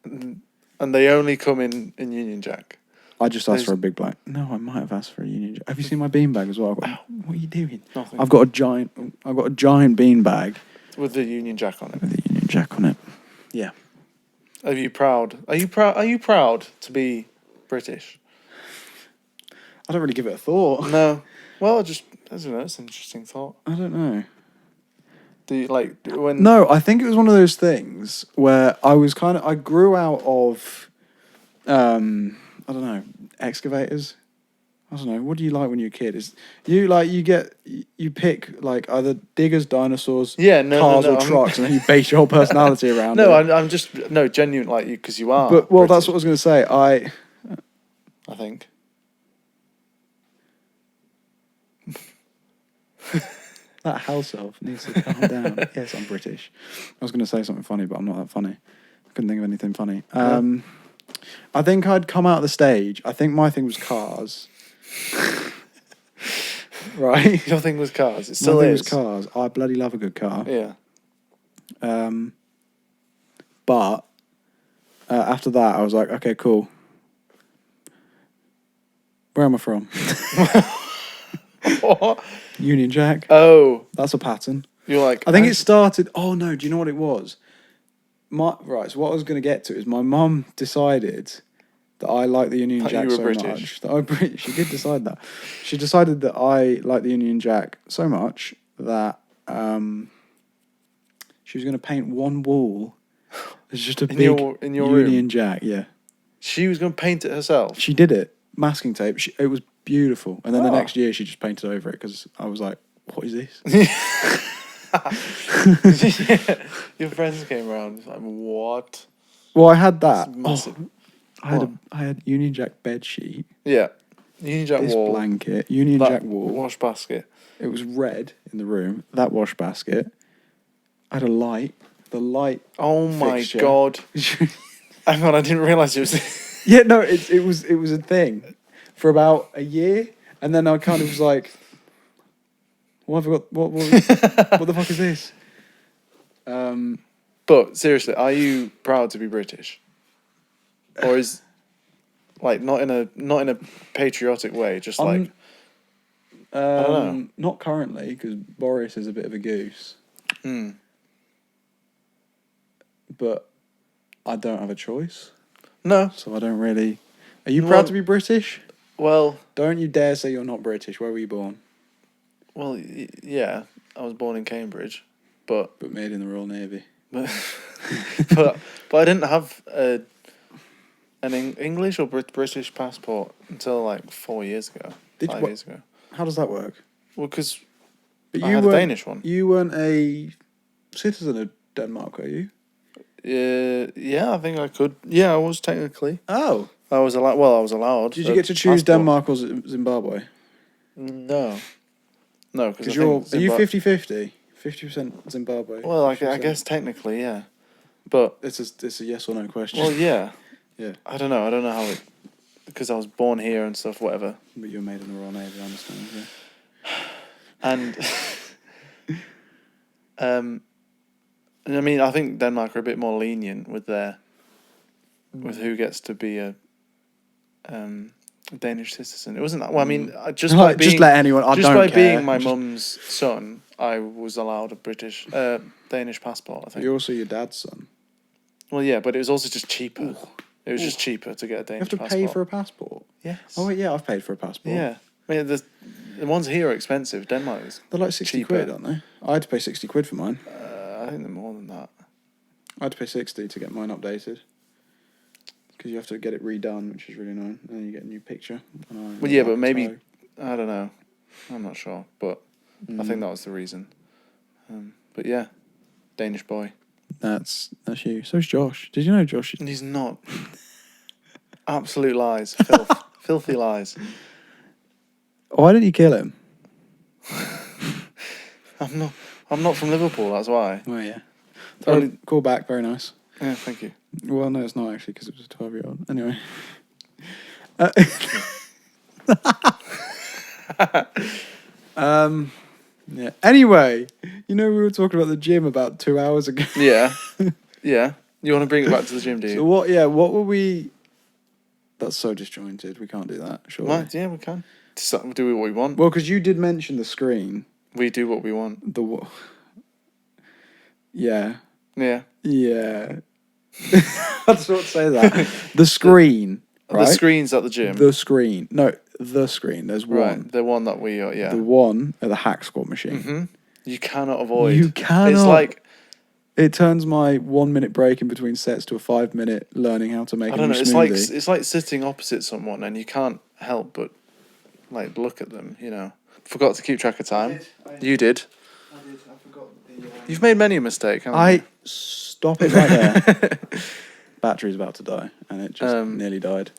And they only come in Union Jack? I just asked for a big blanket. No, I might have asked for a Union Jack. Have you seen my beanbag as well? What are you doing? Nothing. I've got a giant beanbag. With the Union Jack on it? With the Union Jack on it. Yeah. Are you proud? Are you proud to be British? I don't really give it a thought. No. Well, I don't know. It's an interesting thought. I don't know. Do you like when? No, I think it was one of those things where I grew out of, I don't know, excavators. I don't know. What do you like when you're a kid? You pick like either diggers, dinosaurs, cars or trucks, and then you base your whole personality around it. I'm just genuine like you because you are. But British. That's what I was going to say. I think. That house elf needs to calm down. Yes, I'm British. I was going to say something funny, but I'm not that funny. I couldn't think of anything funny. I think I'd come out of the stage. I think my thing was cars. Right? Your thing was cars. It still is. My thing was cars. I bloody love a good car. Yeah. But after that, I was like, okay, cool. Where am I from? What? Union Jack. Oh. That's a pattern. You're like... I think it started... Oh, no. Do you know what it was? Right, so what I was going to get to is my mum decided that I like the Union Jack so much. She did decide that. She decided that I like the Union Jack so much that she was going to paint one wall as just a big in your Union room? Jack, yeah. She was going to paint it herself? She did it. Masking tape. It was beautiful. And then the next year she just painted over it because I was like, what is this? Your friends came around. It's like, what? Well, I had that. I had Union Jack bed sheet. Yeah. Union Jack this wall. Blanket. Union Jack wall. Wash basket. It was red in the room. That wash basket. I had a light. The light. Oh my fixture. God. Hang on, I didn't realise it was. Yeah, no, it was a thing for about a year, and then I kind of was like, what have I got? What the fuck is this? But seriously, are you proud to be British? Or is like not in a patriotic way, just like I don't know. Not currently, because Boris is a bit of a goose. But I don't have a choice. No. So I don't really. Are you proud to be British? Well, don't you dare say you're not British. Where were you born? Well, yeah, I was born in Cambridge, but made in the Royal Navy. But I didn't have a an English or British passport until like 4 years ago. 5 years ago. How does that work? Well, because But I had a Danish one. You weren't a citizen of Denmark, are you? Yeah, I think I could. Yeah, I was technically. Oh. I was allowed. Well, I was allowed. Did you get to choose Denmark or Zimbabwe? No. No, because are you 50-50? 50% Zimbabwe? Well, I guess technically, yeah. But it's a yes or no question. Well, yeah. Yeah. I don't know how it... Because I was born here and stuff, whatever. But you were made in the Royal Navy, I understand, yeah. And... I mean, I think Denmark are a bit more lenient with who gets to be a Danish citizen. It wasn't that. Well, I mean, just by being, just let anyone. I just don't by care. being my mum's son, I was allowed a Danish passport. I think. You're also your dad's son. Well, yeah, but it was also just cheaper. Ooh. It was just cheaper to get a Danish passport. You have to pay for a passport. Yes. Oh wait, yeah, I've paid for a passport. Yeah, I mean the ones here are expensive. Denmark's. They're like 60 quid, aren't they? I had to pay 60 quid for mine. I think they're more than that. I had to pay 60 to get mine updated. Because you have to get it redone, which is really annoying. And then you get a new picture. Well, yeah, but maybe... I don't know. I'm not sure. But I think that was the reason. But yeah, Danish boy. That's you. So's Josh. Did you know Josh? He's not. Absolute lies. Filthy lies. Why didn't you kill him? I'm not from Liverpool, that's why. Oh, yeah. Call back, very nice. Yeah, thank you. Well, no, it's not actually, because it was a 12-year-old. Anyway. Yeah. Anyway, we were talking about the gym about 2 hours ago. Yeah. Yeah. You want to bring it back to the gym, do you? So what were we... That's so disjointed. We can't do that, sure. Right, yeah, we can. Do what we want. Well, because you did mention the screen. We do what we want. Yeah. Yeah. Yeah. I just want to say that. The screen, right? The screen's at the gym. The screen. No, the screen. There's one. Right, the one that we are, yeah. The one at the hack squat machine. Mm-hmm. You cannot avoid. You cannot. It's like... It turns my 1 minute break in between sets to a 5 minute learning how to make a new smoothie. It's like sitting opposite someone and you can't help but like look at them, Forgot to keep track of time. You did. I did. I forgot You've made many a mistake, haven't you? Stop it right there. Battery's about to die, and it just nearly died.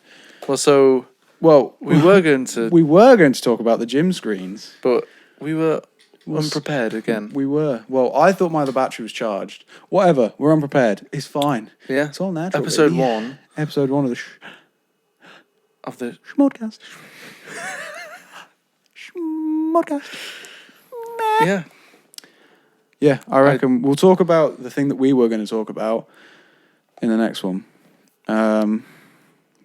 Well, we were going to talk about the gym screens, but we were unprepared again. We were. Well, I thought my other battery was charged. Whatever. We're unprepared. It's fine. Yeah. It's all natural. Episode 1. Episode 1 of the Shmodcast. Shmodcast. Yeah. Yeah, I reckon we'll talk about the thing that we were going to talk about in the next one.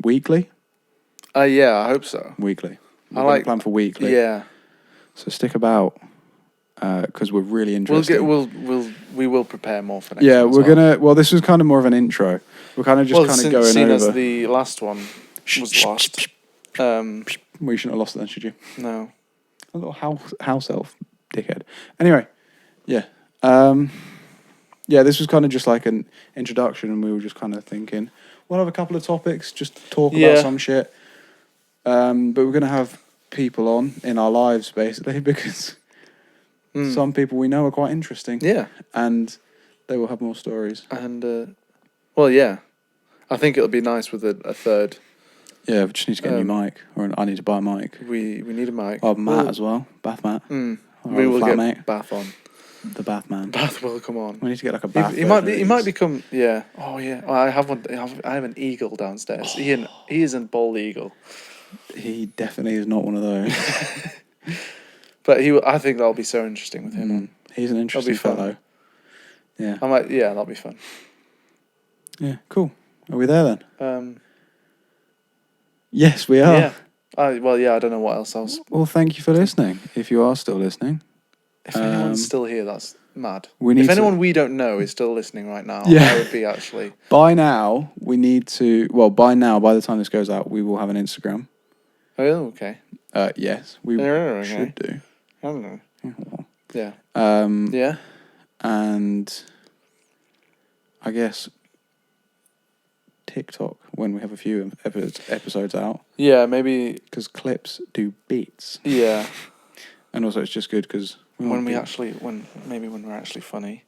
Weekly? Yeah, I hope so. Weekly. We're plan for weekly. Yeah. So stick about, because we're really interested. We will prepare more for next. Yeah, we're gonna. Well, this was kind of more of an intro. We're kind of just going over. As the last one was lost. We shouldn't have lost it then, should you? No. A little house elf, dickhead. Anyway, yeah. This was kind of just like an introduction, and we were just kind of thinking, we'll have a couple of topics, just talk about some shit. But we're gonna have people on in our lives basically because some people we know are quite interesting. Yeah, and they will have more stories. And yeah, I think it'll be nice with a third. Yeah, we just need to get a new mic, or I need to buy a mic. We need a mic. Oh, Matt as well, Bath Matt. We will get mate. Bath on. The Bath man. Bath will come on. We need to get like a bath. He might become. Yeah. Oh yeah. Oh, I have one. I have an eagle downstairs. He is a bald eagle. He definitely is not one of those. But I think that'll be so interesting with him. He's an interesting fellow. Yeah. That'll be fun. Yeah. Cool. Are we there then? Yes, we are. Yeah. I don't know what else. Well, thank you for listening. If you are still listening. If anyone's still here, that's mad. If anyone we don't know is still listening right now, that would be actually... By now, we need to... Well, by the time this goes out, we will have an Instagram. Oh, okay. Yes, we should do. I don't know. Yeah. And I guess TikTok when we have a few episodes out. Yeah, maybe because clips do beats. Yeah, and also it's just good because when we're actually funny.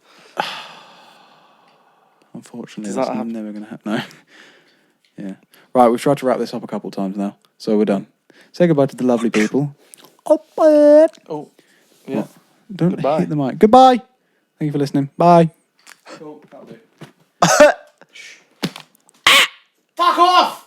Unfortunately, that's never going to happen. No. Yeah. Right, we've tried to wrap this up a couple of times now, so we're done. Say goodbye to the lovely people. Oh, yeah. What? Don't Goodbye. hit the mic. Goodbye. Thank you for listening. Bye. Cool. That'll do. Fuck off!